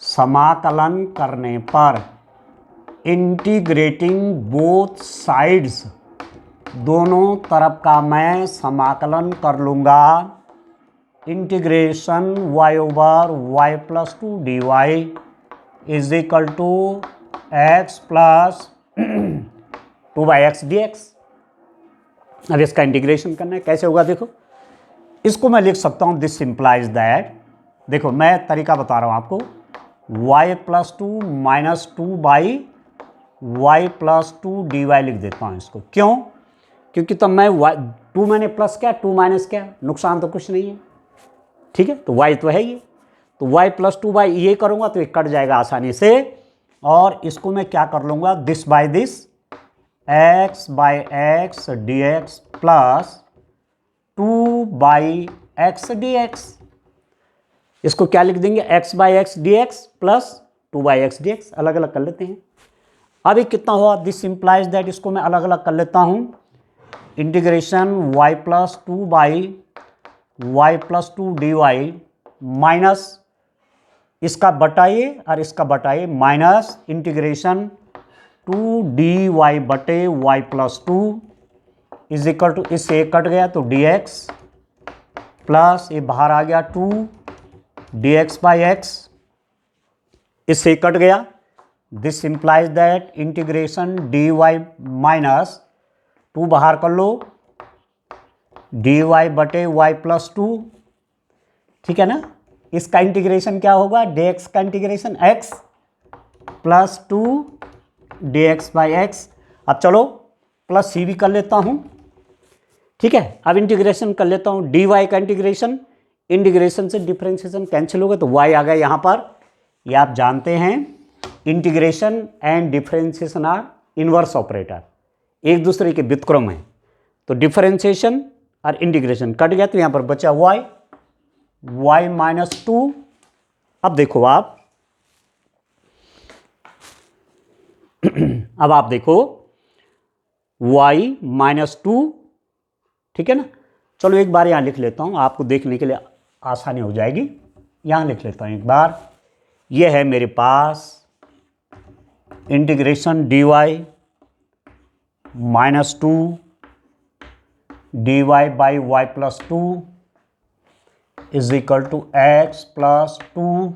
Speaker 1: समाकलन करने पर, इंटीग्रेटिंग बोथ साइड्स, दोनों तरफ का मैं समाकलन कर लूँगा। Integration y over Y plus 2 D Y is equal to x plus 2 by X D X. अब इसका इंटीग्रेशन करना है, कैसे होगा देखो। इसको मैं लिख सकता हूँ दिस इम्प्लाइज दैट, देखो मैं तरीका बता रहा हूँ आपको, y plus 2 minus 2 by Y plus 2 D Y लिख देता हूँ इसको। क्यों? क्योंकि तब मैं टू मैंने प्लस क्या, टू माइनस क्या, नुकसान तो कुछ नहीं है, ठीक है। तो y तो है ये, तो y प्लस 2 बाई ये करूँगा तो ये कट जाएगा आसानी से, और इसको मैं क्या कर लूँगा, this by this, x by X D x plus 2 by X D X. इसको क्या लिख देंगे, x by X D x plus 2 by X D x. अलग अलग कर लेते हैं। अब ये कितना हुआ, दिस इम्प्लाइज दैट, इसको मैं अलग अलग कर लेता हूँ। Integration y plus 2 by Y plus 2 D Y minus इसका बटाइए और इसका बटाइए, माइनस इंटीग्रेशन 2 डी वाई बटे Y plus 2 is equal to, इससे एक कट गया तो डी एक्स प्लस ये बाहर आ गया 2 डी एक्स बाई एक्स, इससे एक कट गया। This implies that integration D Y minus 2 बाहर कर लो, डी वाई बटे वाई प्लस 2, ठीक है ना। इसका इंटीग्रेशन क्या होगा, डी एक्स का integration X plus 2 D x by X. अब चलो प्लस सी भी कर लेता हूँ, ठीक है। अब इंटीग्रेशन कर लेता हूँ, डी वाई का इंटीग्रेशन, इंटीग्रेशन से डिफरेंशिएशन कैंसिल हो गया तो y आ गया यहाँ पर। ये आप जानते हैं integration and differentiation are inverse operator, एक दूसरे के व्युत्क्रम हैं। तो डिफरेंशिएशन और इंटीग्रेशन कट गया तो यहाँ पर बचा y माइनस 2। अब देखो आप अब आप देखो y माइनस 2, ठीक है ना। चलो एक बार यहाँ लिख लेता हूँ, आपको देखने के लिए आसानी हो जाएगी। यहाँ लिख लेता हूँ एक बार, ये है मेरे पास integration D Y minus 2 D Y by Y plus 2 is equal to x plus 2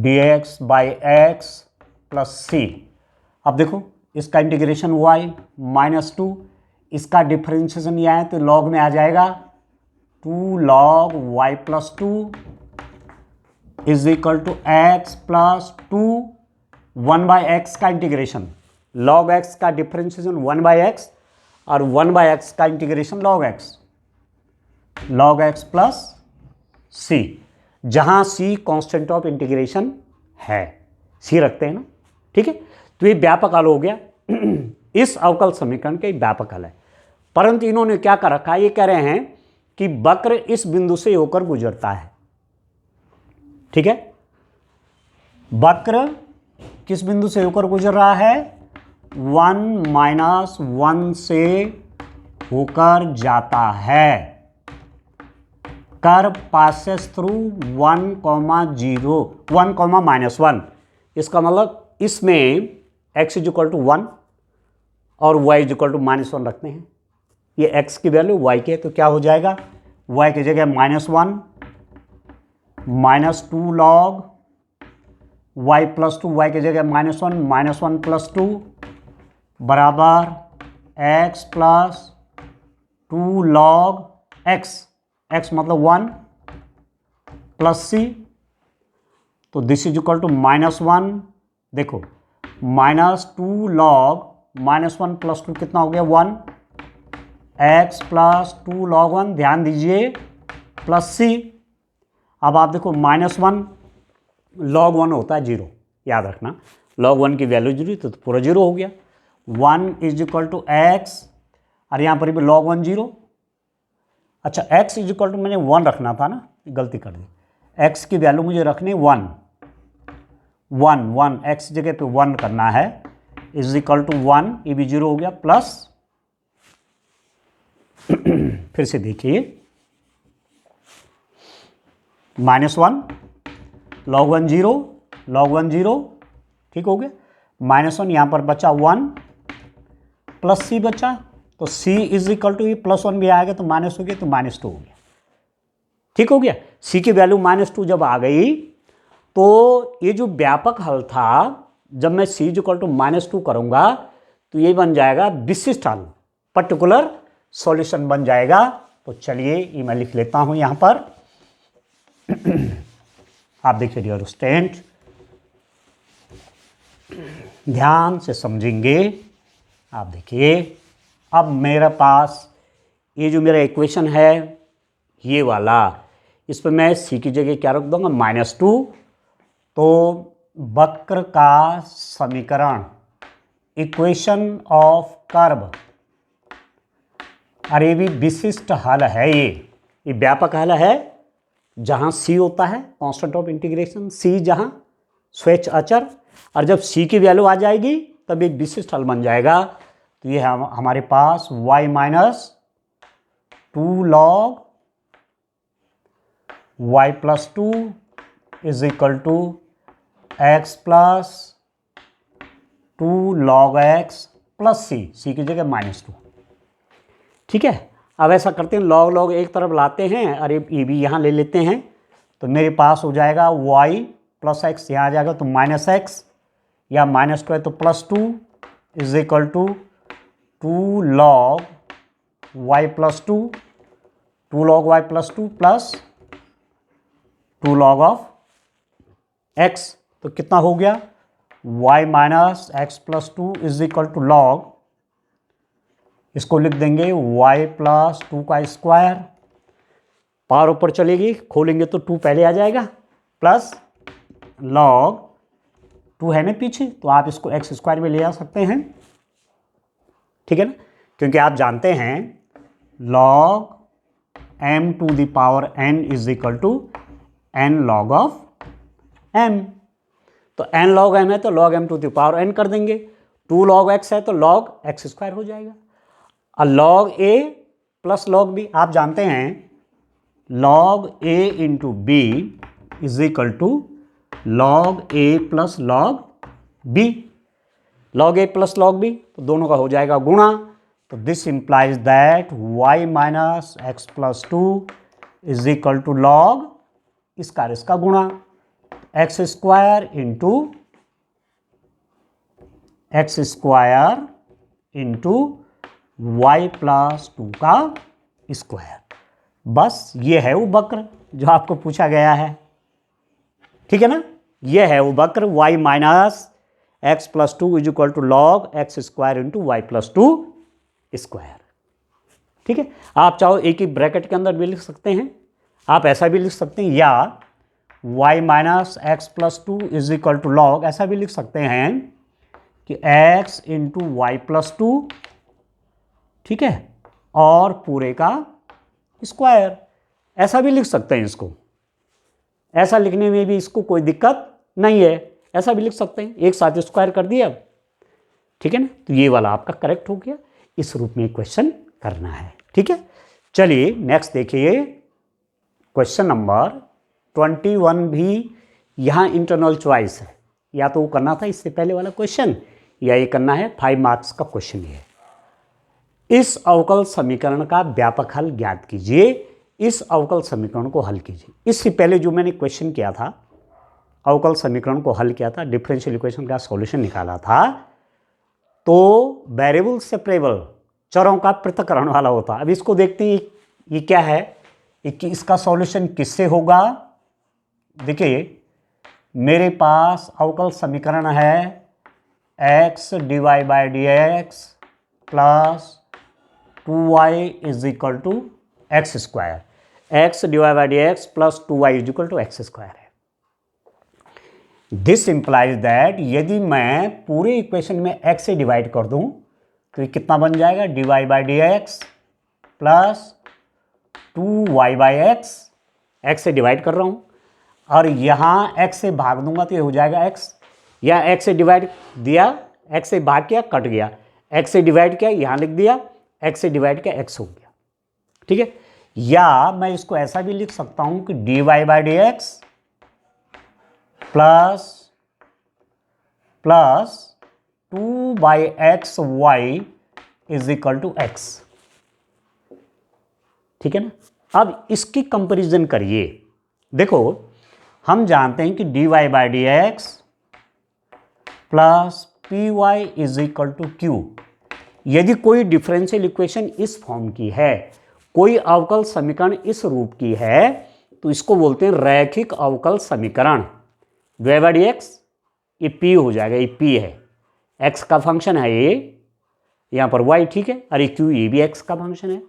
Speaker 1: D x by x plus c. अब देखो इसका इंटीग्रेशन y माइनस 2, इसका डिफरेंशिएशन यह है तो लॉग में आ जाएगा 2 log y plus 2 is equal to x plus 2 1 by X का इंटीग्रेशन, लॉग एक्स का डिफरेंशिएशन 1 बाई एक्स और 1 बाई एक्स का integration log X plus C, जहां सी कांस्टेंट ऑफ इंटीग्रेशन है, सी रखते हैं ना, ठीक है। तो ये व्यापक हल हो गया इस अवकल समीकरण का व्यापक हल है। परंतु इन्होंने क्या कर रखा है, ये कह रहे हैं कि वक्र इस बिंदु से होकर गुजरता है, ठीक है। वक्र किस बिंदु से होकर गुजर रहा है? 1 - 1 से होकर जाता है। Curve passes through 1, 0 1, -1। इसका मतलब इसमें x = 1 और y = -1 रखते हैं। ये x की वैल्यू y की है, तो क्या हो जाएगा? y की जगह -1 -2 log y + 2, y की जगह -1 + 2 बराबर x + 2 log x, x मतलब 1 प्लस c, तो दिस इज इक्वल टू -1। देखो -2 log -1 + 2 कितना हो गया? 1, x + 2 log 1, ध्यान दीजिए, प्लस c। अब आप देखो -1 log 1 होता है 0, याद रखना, log 1 की वैल्यू 0 तो पूरा 0 हो गया। 1 = x, और यहाँ पर भी log 1 0। अच्छा, x = मैंने 1 रखना था ना, गलती कर दी। x की वैल्यू मुझे रखनी 1, x जगह पे 1 करना है, = 1, ये भी 0 हो गया, प्लस फिर से देखिए -1 log 1 0, log 1 0, ठीक हो गया। -1 यहाँ पर बचा 1 प्लस c बचा, तो c = +1 भी आएगा तो माइनस हो गया, तो -2 हो गया, ठीक हो गया। c की वैल्यू -2 जब आ गई तो ये जो व्यापक हल था, जब मैं c = -2 करूंगा तो ये बन जाएगा विशिष्ट हल, पर्टिकुलर सॉल्यूशन बन जाएगा। तो चलिए ये मैं लिख लेता हूं यहां पर। आप देखिए डियर स्टूडेंट, ध्यान से समझेंगे। आप देखिए, अब मेरे पास ये जो मेरा इक्वेशन है ये वाला, इस पर मैं c की जगह क्या रख दूंगा? -2। तो वक्र का समीकरण, इक्वेशन ऑफ कर्व, और ये भी विशिष्ट हल है, ये व्यापक हल है जहां c होता है कांस्टेंट ऑफ इंटीग्रेशन, c जहां स्वेच्छ अचर, और जब c की वैल्यू आ जाएगी तब एक विशिष्ट हल बन जाएगा। तो ये हमारे पास y - 2 log y + 2 = x + 2 log x plus c की जगह -2, ठीक है। अब ऐसा करते हैं, log एक तरफ लाते हैं और ये भी यहाँ ले लेते हैं, तो मेरे पास हो जाएगा y + x, यहाँ आ जाएगा तो -x, या -2 है तो +2 = 2 log y + 2, 2 log y + 2 plus 2 log of x, तो कितना हो गया? y - x + 2 = log, इसको लिख देंगे y + 2 का स्क्वायर, पावर ऊपर चलेगी, खोलेंगे तो 2 पहले आ जाएगा, प्लस log 2 है ना पीछे, तो आप इसको x² में ले आ सकते हैं, ठीक है ना, क्योंकि आप जानते हैं log m⁴n = n log of m, तो n log m है तो log m⁴n कर देंगे, 2 log x है तो log x² हो जाएगा, और log a plus log b, आप जानते हैं log a × b = log a + log b, log a + log b, तो दोनों का हो जाएगा गुणा। तो this implies that y - x + 2 = log, इसका गुणा, x² × y + 2 का स्क्वायर। बस ये है वो वक्र जो आपको पूछा गया है, ठीक है ना, ये है वो वक्र y - x + 2 = log x² × y + 2 square, ठीक है। आप चाहो एक ही ब्रैकेट के अंदर भी लिख सकते हैं, आप ऐसा भी लिख सकते हैं, या y - x + 2 = log, ऐसा भी लिख सकते हैं कि x × y + 2, ठीक है, और पूरे का स्क्वायर, ऐसा भी लिख सकते हैं इसको, ऐसा लिखने में भी इसको कोई दिक्कत नहीं है। ऐसा भी लिख सकते हैं, एक साथ स्क्वायर कर दिया, ठीक है ना। तो ये वाला आपका करेक्ट हो गया, इस रूप में क्वेश्चन करना है, ठीक है। चलिए नेक्स्ट देखिए, क्वेश्चन नंबर 21 भी यहाँ इंटरनल चॉइस है, या तो वो करना था इससे पहले वाला क्वेश्चन, या ये करना है 5 मार्क्स का क्वेश्चन है। इस अवकल समीकरण का व्यापक हल ज्ञात कीजिए। इस अवकल समीकरण को हल कीजिए। इससे पहले जो मैंने क्वेश्चन किया था, अवकल समीकरण को हल किया था, डिफरेंशियल इक्वेशन का सॉल्यूशन निकाला था, तो वेरिएबल सेपरेबल, चरों का पृथक्करण वाला होता। अब इसको देखते हैं ये क्या है, कि इसका सॉल्यूशन किससे होगा। देखिए मेरे पास अवकल समीकरण है x dy by D x plus 2y is equal to x square, X divide by D x plus 2y is equal to x square है। दिस इंप्लाइज दैट यदि मैं पूरे इक्वेशन में x से डिवाइड कर दूं तो ये कितना बन जाएगा, dy by D x plus 2y by x, x से डिवाइड कर रहा हूं, और यहाँ x से भाग दूंगा तो ये हो जाएगा x, या x से डिवाइड दिया, x से भाग किया कट गया, x से डिवाइड किया यहाँ लिख दिया, x से डिवाइड किया x हो गया, ठीक है। या मैं इसको ऐसा भी लिख सकता हूं कि dy by D x plus 2 by X Y is equal to x, ठीक है ना। अब इसकी कंपैरिजन करिए। देखो हम जानते हैं कि dy by D x plus P Y is equal to Q. यदि कोई डिफरेंशियल इक्वेशन इस फॉर्म की है, कोई अवकल समीकरण इस रूप की है, तो इसको बोलते हैं रैखिक अवकल समीकरण। dy बाई डी एक्स ये p हो जाएगा, ये p है, x का फंक्शन है ये, यहाँ पर y, ठीक है, और ये q ये भी x का फंक्शन है।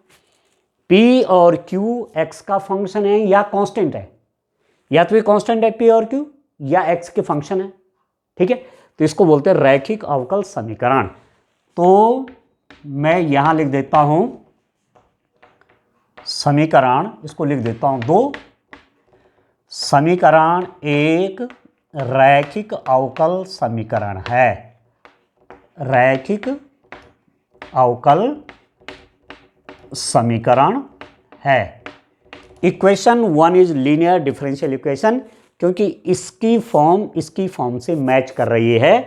Speaker 1: p और q x का फंक्शन है या कांस्टेंट है, या तो ये कांस्टेंट है p और q, या x के फंक्शन है, ठीक है। तो इसको बोलते हैं रैखिक अवकल समीकरण। तो मैं यहां लिख देता हूं समीकरण, इसको लिख देता हूं 2, समीकरण एक रैखिक अवकल समीकरण है, रैखिक अवकल समीकरण है। Equation 1 is linear differential equation, क्योंकि इसकी फॉर्म से मैच कर रही है।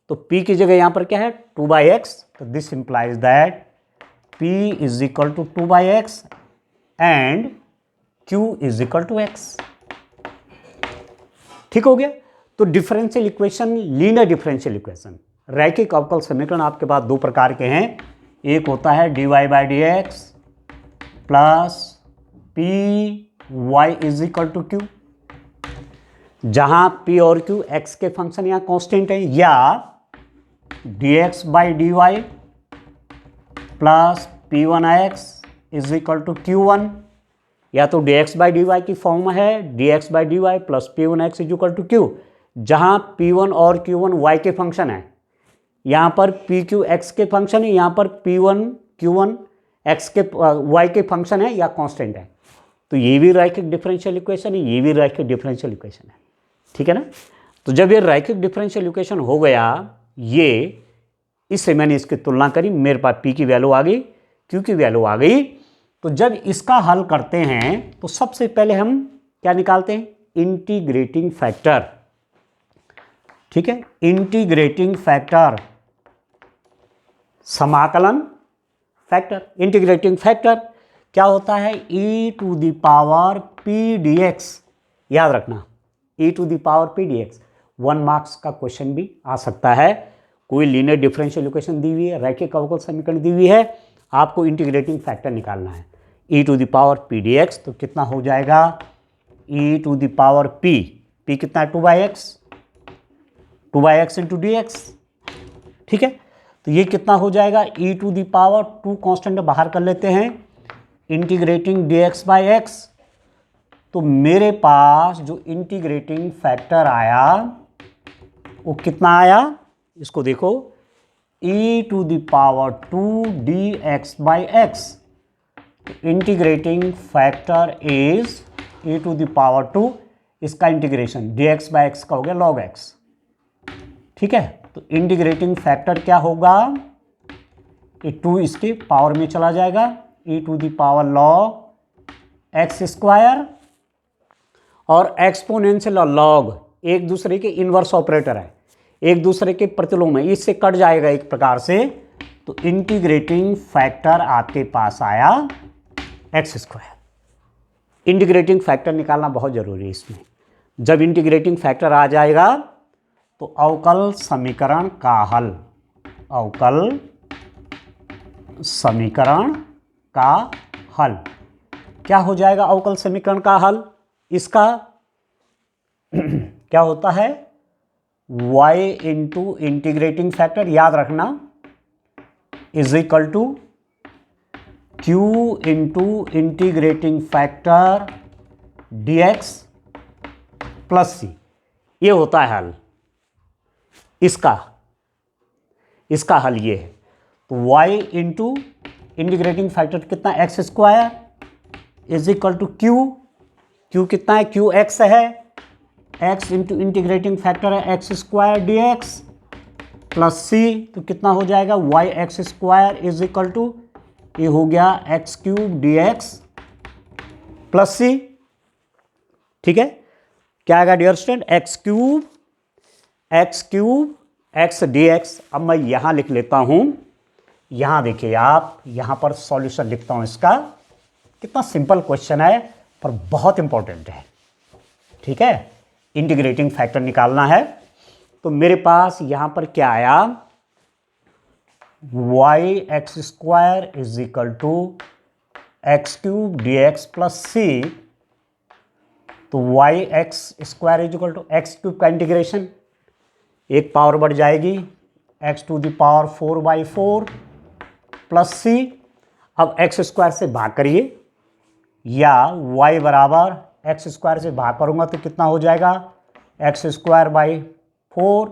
Speaker 1: तो p की जगह यहां पर क्या है, 2 बाई एक्स, तो this implies that p is equal to 2 by X and q is equal to x, ठीक हो गया। तो differential equation, linear differential equation, रैखिक अवकल समीकरण आपके पास दो प्रकार के हैं। एक होता है dy by D x plus P Y is equal to Q, जहां p और q x के फंक्शन या कांस्टेंट है, या dx by D Y plus P one X is equal to Q one, या तो dx बाई डी वाई की form है dx by D Y plus P one X is equal to Q, जहां p1 और q1 y के function है, यहां पर pq x के फंक्शन है, यहां पर p1 q1 x के y के फंक्शन है या कांस्टेंट है। तो ये भी रैखिक डिफरेंशियल इक्वेशन है, ये भी रैखिक डिफरेंशियल इक्वेशन है, ठीक है ना। तो जब ये रैखिक डिफरेंशियल इक्वेशन हो गया, ये इससे मैंने इसकी तुलना करी, मेरे पास p की वैल्यू आ गई, q की वैल्यू आ गई। तो जब इसका हल करते हैं तो सबसे पहले हम क्या निकालते हैं, इंटीग्रेटिंग फैक्टर, ठीक है। इंटीग्रेटिंग फैक्टर, समाकलन फैक्टर। इंटीग्रेटिंग फैक्टर क्या होता है, e to the power p dx, याद रखना e to the power p dx। 1 marks का क्वेश्चन भी आ सकता है। कोई लीनियर डिफरेंशियल इक्वेशन दी हुई है, रैखिक अवकल समीकरण दी हुई है, आपको इंटीग्रेटिंग फैक्टर निकालना है e to the power p dx। तो कितना हो जाएगा, e to the power p कितना है, 2 by X into D X, ठीक है। तो ये कितना हो जाएगा, e to the power 2 constant बाहर कर लेते हैं, इंटीग्रेटिंग dx बाई एक्स। तो मेरे पास जो इंटीग्रेटिंग फैक्टर आया वो कितना आया, इसको देखो, e to the power 2 dx by X. Integrating factor is e to the power 2, इसका इंटीग्रेशन dx बाई एक्स का हो गया log x, ठीक है, तो इंटीग्रेटिंग फैक्टर क्या होगा, ये 2 इसके पावर में चला जाएगा, e⁻log x स्क्वायर, और एक्सपोनेंशियल और लॉग एक दूसरे के इन्वर्स ऑपरेटर है, एक दूसरे के प्रतिलोम है, इससे कट जाएगा एक प्रकार से। तो इंटीग्रेटिंग फैक्टर आपके पास आया एक्स स्क्वायर। इंटीग्रेटिंग फैक्टर निकालना बहुत जरूरी है इसमें। जब इंटीग्रेटिंग फैक्टर आ जाएगा तो अवकल समीकरण का हल, अवकल समीकरण का हल क्या हो जाएगा, अवकल समीकरण का हल इसका क्या होता है, y इंटू इंटीग्रेटिंग फैक्टर, याद रखना, is equal to q into integrating factor dx plus c, ये होता है हल इसका हल ये है। तो y इंटू इंटीग्रेटिंग फैक्टर कितना, X square is equal to q कितना है, q x है, x इंटू इंटीग्रेटिंग फैक्टर है X square D x plus c, तो कितना हो जाएगा, y x square is equal to, ये हो गया X cube D x plus c। ठीक है, क्या आएगा dear student, X cube X D X. अब मैं यहां लिख लेता हूं, यहां देखिए आप, यहां पर सॉल्यूशन लिखता हूं इसका। कितना सिंपल क्वेश्चन है पर बहुत इंपॉर्टेंट है। ठीक है, इंटीग्रेटिंग फैक्टर निकालना है, तो मेरे पास यहां पर क्या आया, y x square is equal to x cube D x plus c. तो y x square is equal to x cube का इंटीग्रेशन, एक पावर बढ़ जाएगी, x to the power 4/4 plus c. अब एक्स स्क्वायर से भाग करिए, या y बराबर एक्स स्क्वायर से भाग करूंगा तो कितना हो जाएगा, x square by 4,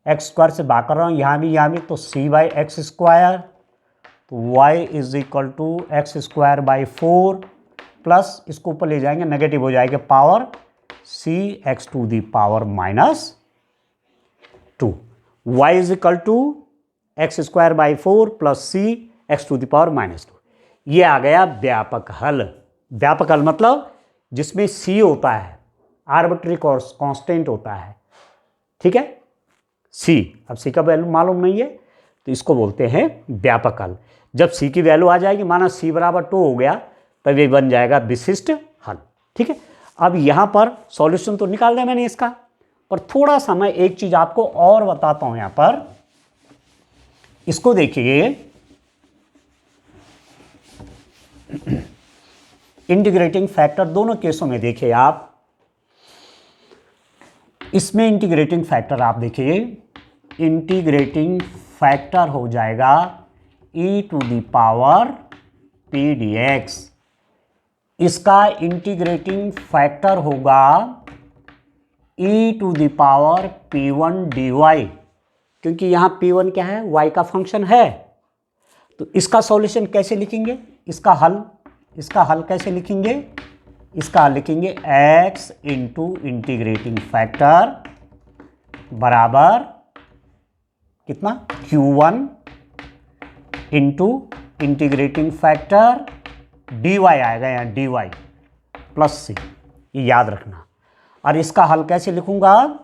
Speaker 1: x square से भाग कर रहा हूँ यहाँ भी, तो c बाई एक्स स्क्वायर, तो y is equal to x square by 4 plus, इसको ऊपर ले जाएंगे नेगेटिव हो जाएगा, power c x to the power -2, y is equal to x square by 4 plus c x to the power -2। ये आ गया व्यापक हल। व्यापक हल मतलब जिसमें c होता है, आर्बिट्री कांस्टेंट होता है। ठीक है, c, अब c का वैल्यू मालूम नहीं है तो इसको बोलते हैं व्यापक हल। जब c की वैल्यू आ जाएगी, माना c बराबर 2 हो गया, तब ये बन जाएगा विशिष्ट हल। ठीक है, अब यहां पर सॉल्यूशन तो निकाल दिया मैंने इसका, पर थोड़ा सा मैं एक चीज आपको और बताता हूं। यहां पर इसको देखिए, इंटीग्रेटिंग फैक्टर दोनों केसों में देखिए आप, इसमें इंटीग्रेटिंग फैक्टर आप देखिए, इंटीग्रेटिंग फैक्टर हो जाएगा e to the power p dx, इसका इंटीग्रेटिंग फैक्टर होगा e to the power p1 dy, क्योंकि यहां p1 क्या है, y का फंक्शन है। तो इसका सॉल्यूशन कैसे लिखेंगे, इसका हल कैसे लिखेंगे, इसका हल लिखेंगे x इंटू इंटीग्रेटिंग फैक्टर बराबर कितना, q1 into integrating factor dy आएगा, यहाँ dy प्लस c, ये याद रखना। और इसका हल कैसे लिखूंगा,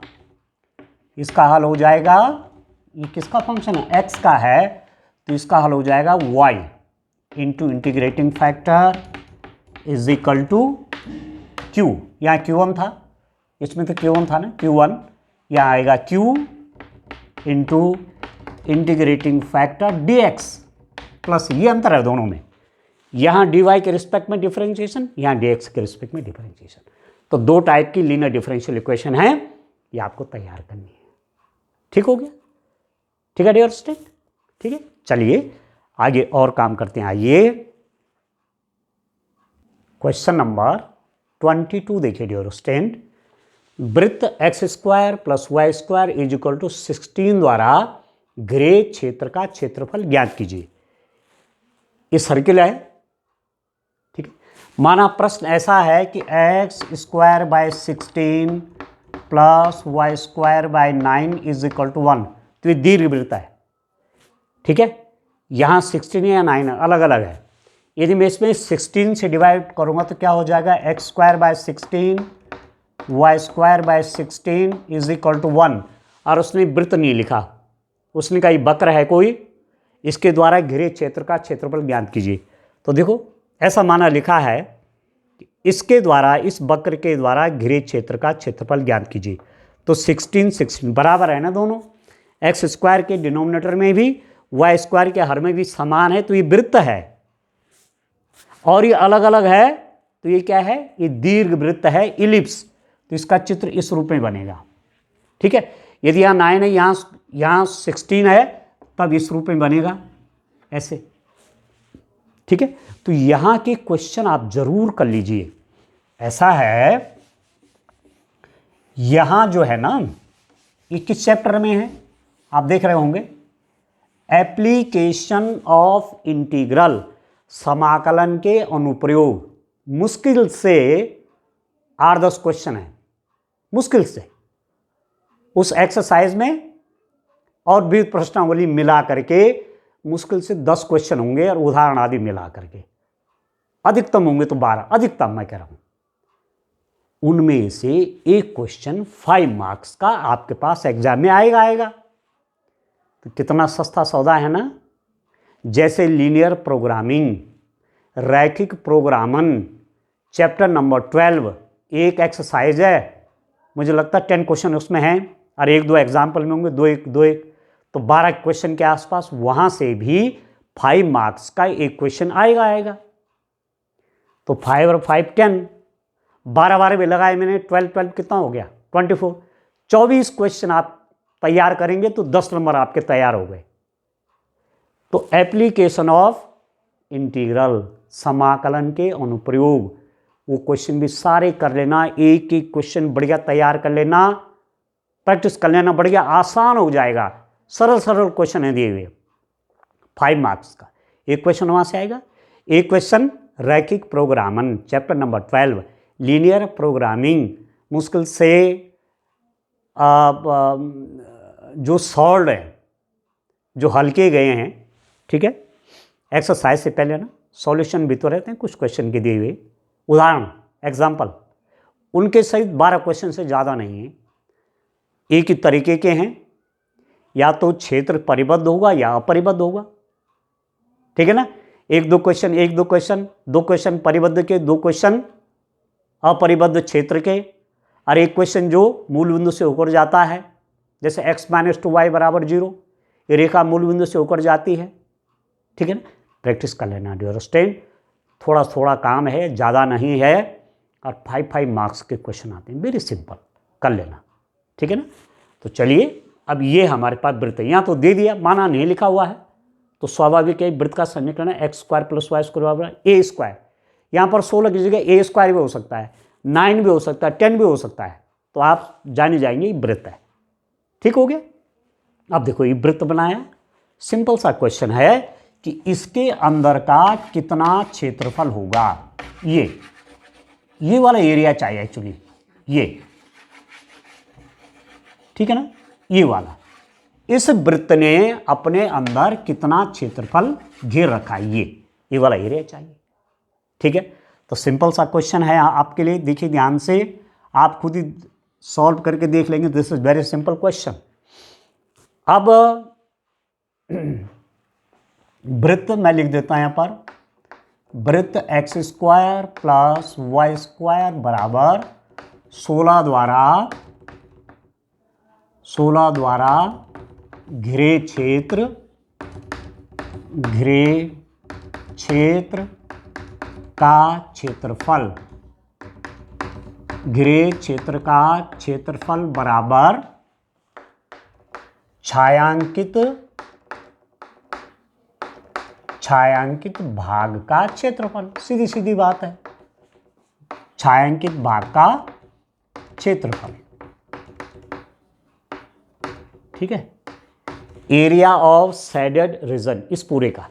Speaker 1: इसका हल हो जाएगा, ये किसका फंक्शन है, x का है, तो इसका हल हो जाएगा y into integrating factor is equal to q, यहाँ q1 था, इसमें तो q1 था ना, q1, यहाँ आएगा q into integrating factor dx plus, ये अंतर है दोनों में, यहाँ dy के रिस्पेक्ट में डिफरेंशिएशन, यहाँ dx के रिस्पेक्ट में डिफरेंशिएशन। तो दो टाइप की लीनियर डिफरेंशियल इक्वेशन है, ये आपको तैयार करनी है। ठीक हो गया, ठीक है डियर स्टूडेंट। ठीक है, चलिए आगे और काम करते हैं। आइए क्वेश्चन नंबर 22 देखिए डियर स्टूडेंट, वृत्त x square plus y square is equal to 16 द्वारा घिरे क्षेत्र का क्षेत्रफल ज्ञात कीजिए। ये सर्किल है। ठीक है, माना प्रश्न ऐसा है कि x square by 16 plus y square by 9 is equal to 1। तो ये दीर्घवृत्त है, ठीक है। यहाँ 16 या 9 अलग अलग है। यदि मैं इसमें 16 से डिवाइड करूँगा तो क्या हो जाएगा, x square by 16 y square by 16 is equal to 1। और उसने वृत्त नहीं लिखा, उसने कहा ये वक्र है कोई, इसके द्वारा घिरे क्षेत्र का क्षेत्रफल ज्ञात कीजिए। तो देखो ऐसा माना लिखा है कि इसके द्वारा, इस वक्र के द्वारा घिरे क्षेत्र का क्षेत्रफल ज्ञात कीजिए। तो 16 बराबर है ना दोनों, एक्स स्क्वायर के डिनोमिनेटर में भी वाई स्क्वायर के हर में भी समान है, तो ये वृत्त है। और ये अलग अलग है तो ये क्या है, ये दीर्घवृत्त है, इलिप्स। तो इसका चित्र इस रूप में बनेगा, ठीक है। यदि यहाँ 9 है, यहाँ 16 है, तब इस रूप में बनेगा ऐसे, ठीक है। तो यहाँ के क्वेश्चन आप जरूर कर लीजिए। ऐसा है, यहाँ जो है ना, ये किस चैप्टर में है आप देख रहे होंगे, एप्लीकेशन ऑफ इंटीग्रल, समाकलन के अनुप्रयोग। मुश्किल से 8-10 क्वेश्चन है, मुश्किल से उस एक्सरसाइज में और भी प्रश्नावली मिला करके मुश्किल से 10 क्वेश्चन होंगे, और उदाहरण आदि मिला करके अधिकतम होंगे तो 12, अधिकतम मैं कह रहा हूं। उनमें से एक क्वेश्चन 5 मार्क्स का आपके पास एग्जाम में आएगा। तो कितना सस्ता सौदा है ना। जैसे लीनियर प्रोग्रामिंग, रैखिक प्रोग्रामन, चैप्टर नंबर 12 एक एक्सरसाइज है, मुझे लगता है 10 क्वेश्चन उसमें हैं, और 1-2 एग्जाम्पल में होंगे, 2-1 तो 12 क्वेश्चन के आसपास। वहाँ से भी 5 मार्क्स का एक क्वेश्चन आएगा। तो 5 और 5 10, 12 भी लगाए मैंने, 12 कितना हो गया, 24। 24 क्वेश्चन आप तैयार करेंगे तो 10 नंबर आपके तैयार हो गए। तो एप्लीकेशन ऑफ इंटीग्रल, समाकलन के अनुप्रयोग, वो क्वेश्चन भी सारे कर लेना, एक एक क्वेश्चन बढ़िया तैयार कर लेना, प्रैक्टिस कर लेना, बढ़िया आसान हो जाएगा। सरल क्वेश्चन है दिए हुए, 5 मार्क्स का एक क्वेश्चन वहाँ से आएगा। एक क्वेश्चन रैखिक प्रोग्रामन, चैप्टर नंबर 12 लीनियर प्रोग्रामिंग, मुश्किल से जो सॉल्व है, जो हल किए गए हैं, ठीक है। एक्सरसाइज से पहले ना सॉल्यूशन भी तो रहते हैं कुछ क्वेश्चन के दिए हुए, उदाहरण एग्जाम्पल, उनके सहित 12 क्वेश्चन से ज़्यादा नहीं है, एक ही तरीके के हैं। या तो क्षेत्र परिबद्ध होगा या अपरिबद्ध होगा, ठीक है ना। 1-2 क्वेश्चन, 2 क्वेश्चन परिबद्ध के, 2 क्वेश्चन अपरिबद्ध क्षेत्र के, और एक क्वेश्चन जो मूल बिंदु से होकर जाता है, जैसे x - 2y = 0, ये रेखा मूल बिंदु से होकर जाती है, ठीक है ना। प्रैक्टिस कर लेना, डू अंडरस्टैंड। थोड़ा काम है, ज़्यादा नहीं है, और 5 मार्क्स के क्वेश्चन आते हैं, वेरी सिंपल, कर लेना, ठीक है ना। तो चलिए, अब ये हमारे पास वृत्त है, यहाँ तो दे दिया, माना नहीं लिखा हुआ है, तो स्वाभाविक है वृत्त का समीकरण है x² + y² = a²। यहाँ पर 16 की जगह a² भी हो सकता है, 9 भी हो सकता है, 10 भी हो सकता है, तो आप जाने जाएंगे ये वृत्त है, ठीक हो गया। अब देखो ये वृत्त बनाया, सिंपल सा क्वेश्चन है कि इसके अंदर का कितना क्षेत्रफल होगा। ये वाला एरिया चाहिए एक्चुअली, ये, ठीक है ना, ये वाला। इस वृत्त ने अपने अंदर कितना क्षेत्रफल घेर रखा है, ये वाला एरिया चाहिए, ठीक है। तो सिंपल सा क्वेश्चन है आपके लिए, देखिए ध्यान से, आप खुद ही सॉल्व करके देख लेंगे। This is very simple question. अब वृत्त मैं लिख देता हूं यहाँ पर, वृत्त x² + y² बराबर 16 द्वारा घिरे क्षेत्र का क्षेत्रफल, घिरे क्षेत्र का क्षेत्रफल बराबर छायांकित भाग का क्षेत्रफल। सीधी सीधी बात है, छायांकित भाग का क्षेत्रफल, ठीक है। एरिया ऑफ शेडेड रीजन, इस पूरे का,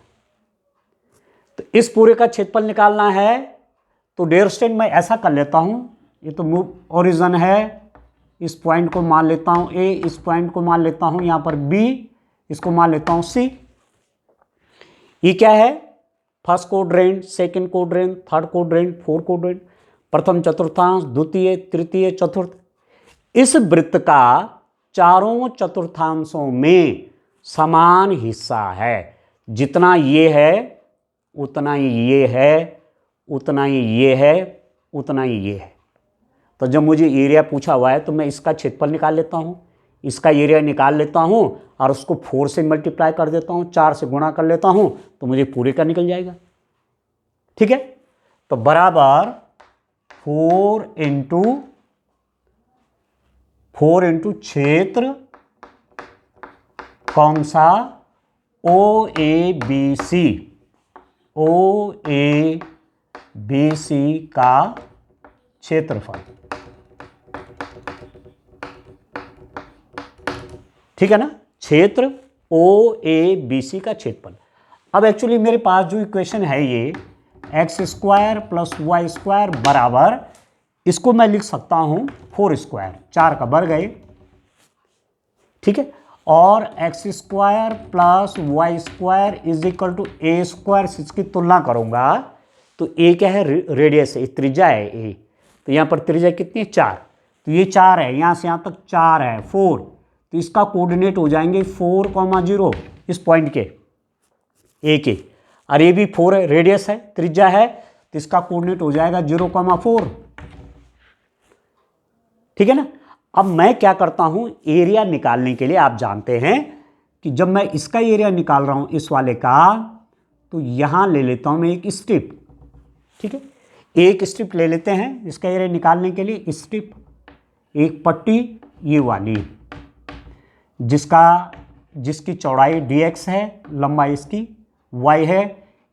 Speaker 1: तो इस पूरे का क्षेत्रफल निकालना है। तो डियर स्टूडेंट मैं ऐसा कर लेता हूं, ये तो ओरिजिन है, इस पॉइंट को मान लेता हूँ ए, इस पॉइंट को मान लेता हूँ यहाँ पर बी, इसको मान लेता हूँ सी। ये क्या है? फर्स्ट कोड्रेंट, सेकंड कोड्रेंट, थर्ड कोड्रेंट, फोर्थ कोड्रेंट, प्रथम चतुर्थांश, द्वितीय, तृतीय, चतुर्थ। इस वृत्त का चारों चतुर्थांशों में समान हिस्सा है। जितना ये है उतना ही ये है, उतना ही ये है, उतना ही ये है। तो जब मुझे एरिया पूछा हुआ है तो मैं इसका क्षेत्रफल निकाल लेता हूँ, इसका एरिया निकाल लेता हूँ और उसको 4 से मल्टीप्लाई कर देता हूँ, 4 से गुणा कर लेता हूँ तो मुझे पूरे का निकल जाएगा। ठीक है, तो बराबर 4 इंटू क्षेत्र कौन सा? ओ A B C, O A B C का क्षेत्रफल। ठीक है ना, क्षेत्र ओ ए बी सी का क्षेत्रफल। अब एक्चुअली मेरे पास जो इक्वेशन है ये x square plus y square बराबर, इसको मैं लिख सकता हूं 4 स्क्वायर, 4 का वर्ग है। ठीक है, और x square plus y square is equal to a square. इसकी तुलना करूंगा तो ए क्या है? रेडियस है, त्रिज्या है ए। तो यहाँ पर त्रिज्या कितनी है? 4। तो ये 4 है, यहाँ से यहाँ तक 4 है, 4। तो इसका कोऑर्डिनेट हो जाएंगे 4,0 इस पॉइंट के ए के, और ये भी 4 है, रेडियस है, त्रिज्या है, तो इसका कोऑर्डिनेट हो जाएगा 0,4। ठीक है ना। अब मैं क्या करता हूं, एरिया निकालने के लिए आप जानते हैं कि जब मैं इसका एरिया निकाल रहा हूं इस वाले का, तो यहां ले लेता हूं मैं एक स्ट्रिप। ठीक है, एक स्ट्रिप ले लेते हैं इसका एरिया निकालने के लिए। स्ट्रिप, एक पट्टी ये वाली, जिसकी चौड़ाई dx है, लंबाई इसकी y है,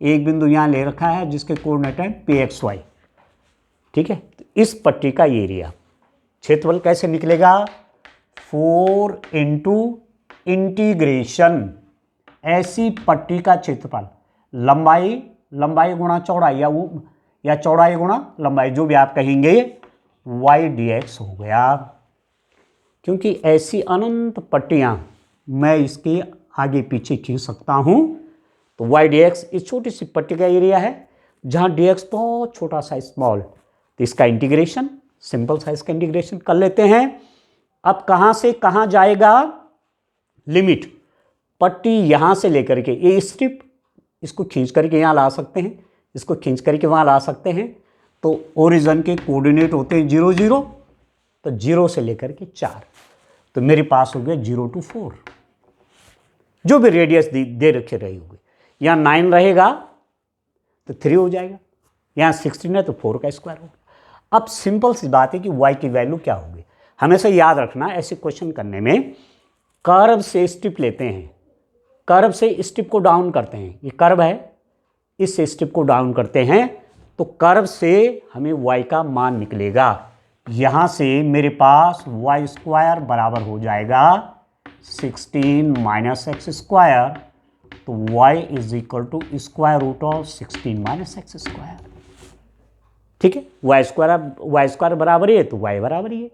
Speaker 1: एक बिंदु यहाँ ले रखा है जिसके कोऑर्डिनेट है pxy। ठीक है, तो इस पट्टी का एरिया, क्षेत्रफल कैसे निकलेगा? 4 इंटू इंटीग्रेशन, ऐसी पट्टी का क्षेत्रफल, लंबाई गुणा चौड़ाई, या चौड़ाई गुणा लंबाई, जो भी आप कहेंगे, y dx हो गया। क्योंकि ऐसी अनंत पट्टियां मैं इसके आगे पीछे खींच सकता हूं, तो y dx इस छोटी सी पट्टी का एरिया है, जहां dx बहुत छोटा सा, स्मॉल। तो इसका इंटीग्रेशन, सिंपल सा इसका इंटीग्रेशन कर लेते हैं। अब कहां से कहां जाएगा? लिमिट, पट्टी यहां से लेकर के ये स्ट्रिप, इसको खींच करके यहां ला सकते हैं, इसको खींच करके वहां ला सकते हैं। तो ओरिजिन के कोऑर्डिनेट होते हैं 0, 0, तो 0 से लेकर के 4, तो मेरे पास हो गया 0 to 4, जो भी रेडियस दे रखे रही होगी। यहाँ 9 रहेगा तो 3 हो जाएगा, यहाँ 16 है तो 4 का स्क्वायर होगा। अब सिंपल सी बात है कि y की वैल्यू क्या होगी। हमेशा याद रखना, ऐसे क्वेश्चन करने में कर्व से स्ट्रिप लेते हैं, कर्व से स्ट्रिप को डाउन करते हैं। ये कर्व है, इस स्ट्रिप को डाउन करते हैं तो कर्व से हमें y का मान निकलेगा। यहाँ से मेरे पास वाई स्क्वायर बराबर हो जाएगा 16 माइनस एक्स स्क्वायर, तो y is equal to square root of 16 minus x square. ठीक है, वाई स्क्वायर बराबर ही है तो y बराबर ही है,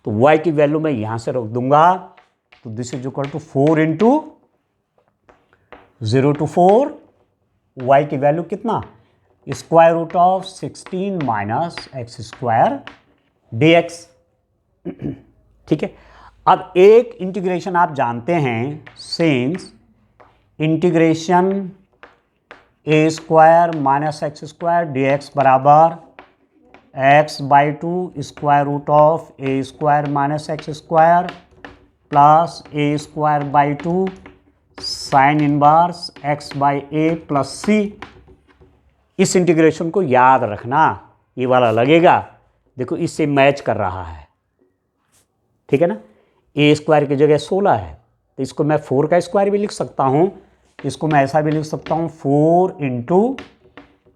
Speaker 1: तो y की वैल्यू मैं यहाँ से रख दूंगा। तो this is equal to 4 into 0 to 4, y की वैल्यू कितना? Square root of 16 minus x square dx। ठीक है, अब एक इंटीग्रेशन आप जानते हैं, since integration a square minus x square dx बराबर x/2 square root of a square minus x square plus a square by 2 sine inverse x/a प्लस c। इस इंटीग्रेशन को याद रखना, ये वाला लगेगा, देखो इससे मैच कर रहा है। ठीक है ना, ए स्क्वायर की जगह 16 है, तो इसको मैं 4 का स्क्वायर भी लिख सकता हूँ, इसको मैं ऐसा भी लिख सकता हूँ 4 into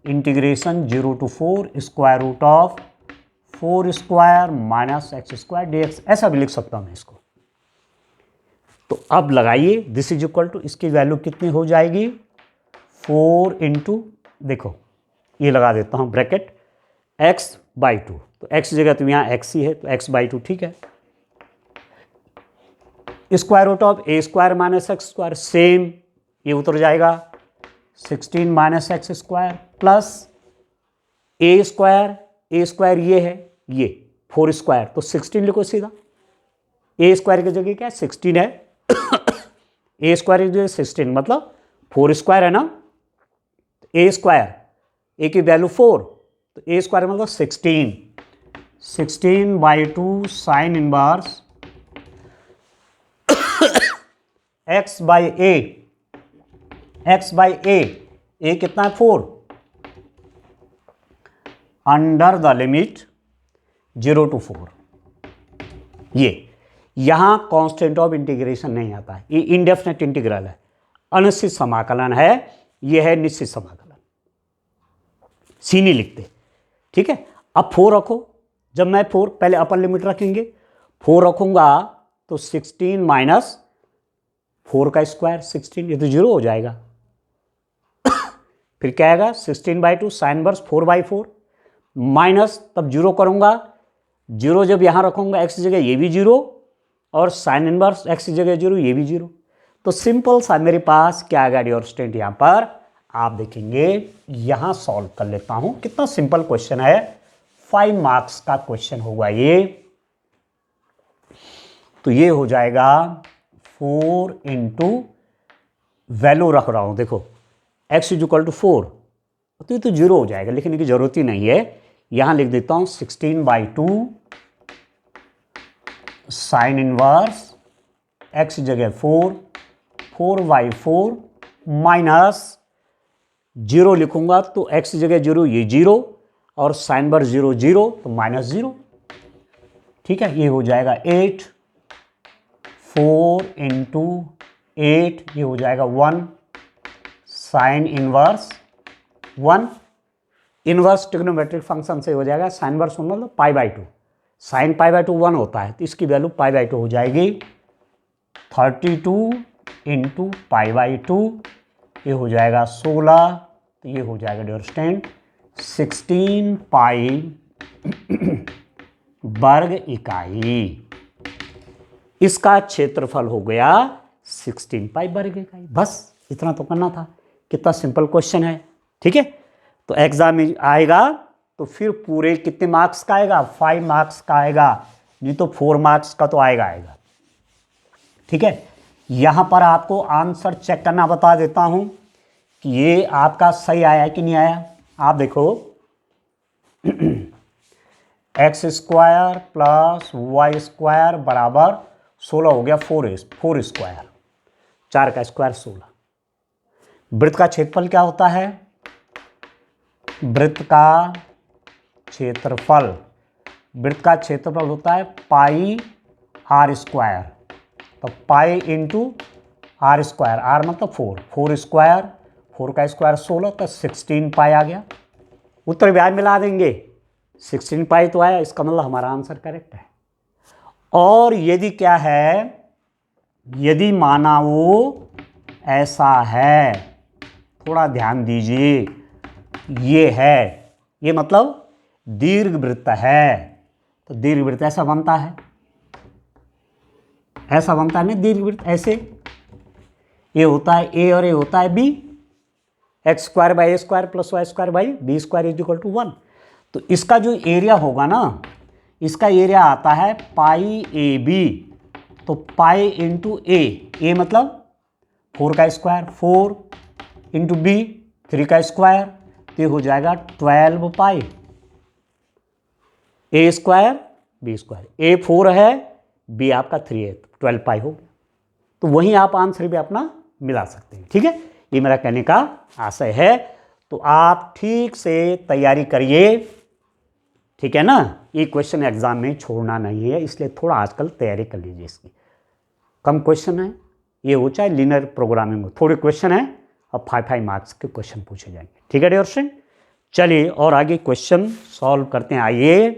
Speaker 1: integration 0 to 4 square root of 4 square minus x square dx, ऐसा भी लिख सकता हूँ मैं इसको। तो अब लगाइए, दिस इज इक्वल टू, इसकी वैल्यू कितनी हो जाएगी? 4 इंटू, देखो ये लगा देता हूँ ब्रैकेट, x/2, तो x जगह तो यहाँ x ही है, तो x/2 ठीक है, square root of a square minus x square, same ये उतर जाएगा 16 minus x square plus a square ये है, ये 4 स्क्वायर तो 16 लिखो सीधा, ए स्क्वायर की जगह क्या है 16 है ए स्क्वायर की जगह 16 मतलब 4 स्क्वायर है ना, ए स्क्वायर, ए की वैल्यू 4 तो ए स्क्वायर मतलब 16/2 साइन इनवर्स एक्स बाई ए कितना है 4 अंडर द लिमिट 0 to 4। ये यहां कांस्टेंट ऑफ इंटीग्रेशन नहीं आता है, ये इनडेफिनेट इंटीग्रल है, अनिश्चित समाकलन है, ये है निश्चित समाकलन, सी नहीं लिखते, ठीक है। अब 4 रखो, जब मैं 4 पहले अपर लिमिट रखेंगे, 4 रखूंगा तो 16 माइनस 4 का स्क्वायर 16, ये तो 0 हो जाएगा फिर क्या आएगा 16/2 साइन इनवर्स 4/4 माइनस, तब 0 करूंगा, 0 जब यहां रखूंगा एक्स की जगह ये भी 0 और साइन इनवर्स एक्स की जगह 0 ये भी 0, तो सिंपल सा मेरे पास क्या आएगा डियर स्टूडेंट, यहां पर आप देखेंगे, यहां सॉल्व कर लेता हूं, कितना सिंपल क्वेश्चन है, 5 मार्क्स का क्वेश्चन होगा ये। तो ये हो जाएगा 4 इंटू वैल्यू रख रहा हूं, देखो x इक्वल टू 4 तो ये तो 0 हो जाएगा, लिखने की जरूरत ही नहीं है, यहां लिख देता हूं 16/2 साइन इनवर्स x जगह 4/4 माइनस 0 लिखूंगा तो x जगह 0 ये 0 और साइन इनवर्स 0 तो माइनस 0, ठीक है। ये हो जाएगा 8, 4 इंटू 8 ये हो जाएगा 1 sine inverse 1, inverse trigonometric function से हो जाएगा, साइन इनवर्स मतलब π/2, साइन π/2 1 होता है तो इसकी वैल्यू π/2 हो जाएगी 32 इंटू π/2, ये हो जाएगा 16, तो ये हो जाएगा डियर स्टूडेंट 16 पाई वर्ग इकाई, इसका क्षेत्रफल हो गया 16 पाई वर्ग इकाई, बस इतना तो करना था, कितना सिंपल क्वेश्चन है, ठीक है। तो एग्जाम में आएगा तो फिर पूरे कितने मार्क्स का आएगा, 5 मार्क्स का आएगा, नहीं तो 4 मार्क्स का तो आएगा, ठीक है। यहां पर आपको आंसर चेक करना बता देता हूं कि ये आपका सही आया कि नहीं आया। आप देखो x square plus y square बराबर 16 हो गया, 4 स्क्वायर, 4 का स्क्वायर 16। वृत्त का क्षेत्रफल क्या होता है, वृत्त का क्षेत्रफल होता है पाई आर स्क्वायर, तो pi into r square, r मतलब 4 स्क्वायर, 4 का स्क्वायर 16 तो 16 पाई आ गया, उत्तर ब्याज मिला देंगे, 16 पाई तो आया, इसका मतलब हमारा आंसर करेक्ट है। और यदि क्या है, यदि माना वो ऐसा है, थोड़ा ध्यान दीजिए, ये है, ये मतलब दीर्घवृत्त है, तो दीर्घवृत्त ऐसा बनता है, ना दीर्घवृत्त ऐसे, ये होता है ए और ये होता है b, x square by a square plus y square by b square is equal to 1। तो इसका जो एरिया होगा ना, इसका एरिया आता है पाई ए बी, तो पाई इंटू ए मतलब 4 का स्क्वायर, 4 इंटू बी 3 का स्क्वायर, तो ये हो जाएगा 12 पाई, ए स्क्वायर बी स्क्वायर, ए 4 है बी आपका 3 है, 12 पाई हो गया। तो वहीं आप आंसर भी अपना मिला सकते हैं, ठीक है। ये मेरा कहने का आशय है, तो आप ठीक से तैयारी करिए, ठीक है ना। ये क्वेश्चन एग्जाम में छोड़ना नहीं है, इसलिए थोड़ा आजकल तैयारी कर लीजिए, इसकी कम क्वेश्चन है, ये हो चाहे लीनियर प्रोग्रामिंग में थोड़े क्वेश्चन है और 5 मार्क्स के क्वेश्चन पूछे जाएंगे, ठीक है डियर स्टूडेंट। चलिए और आगे क्वेश्चन सॉल्व करते हैं, आइए।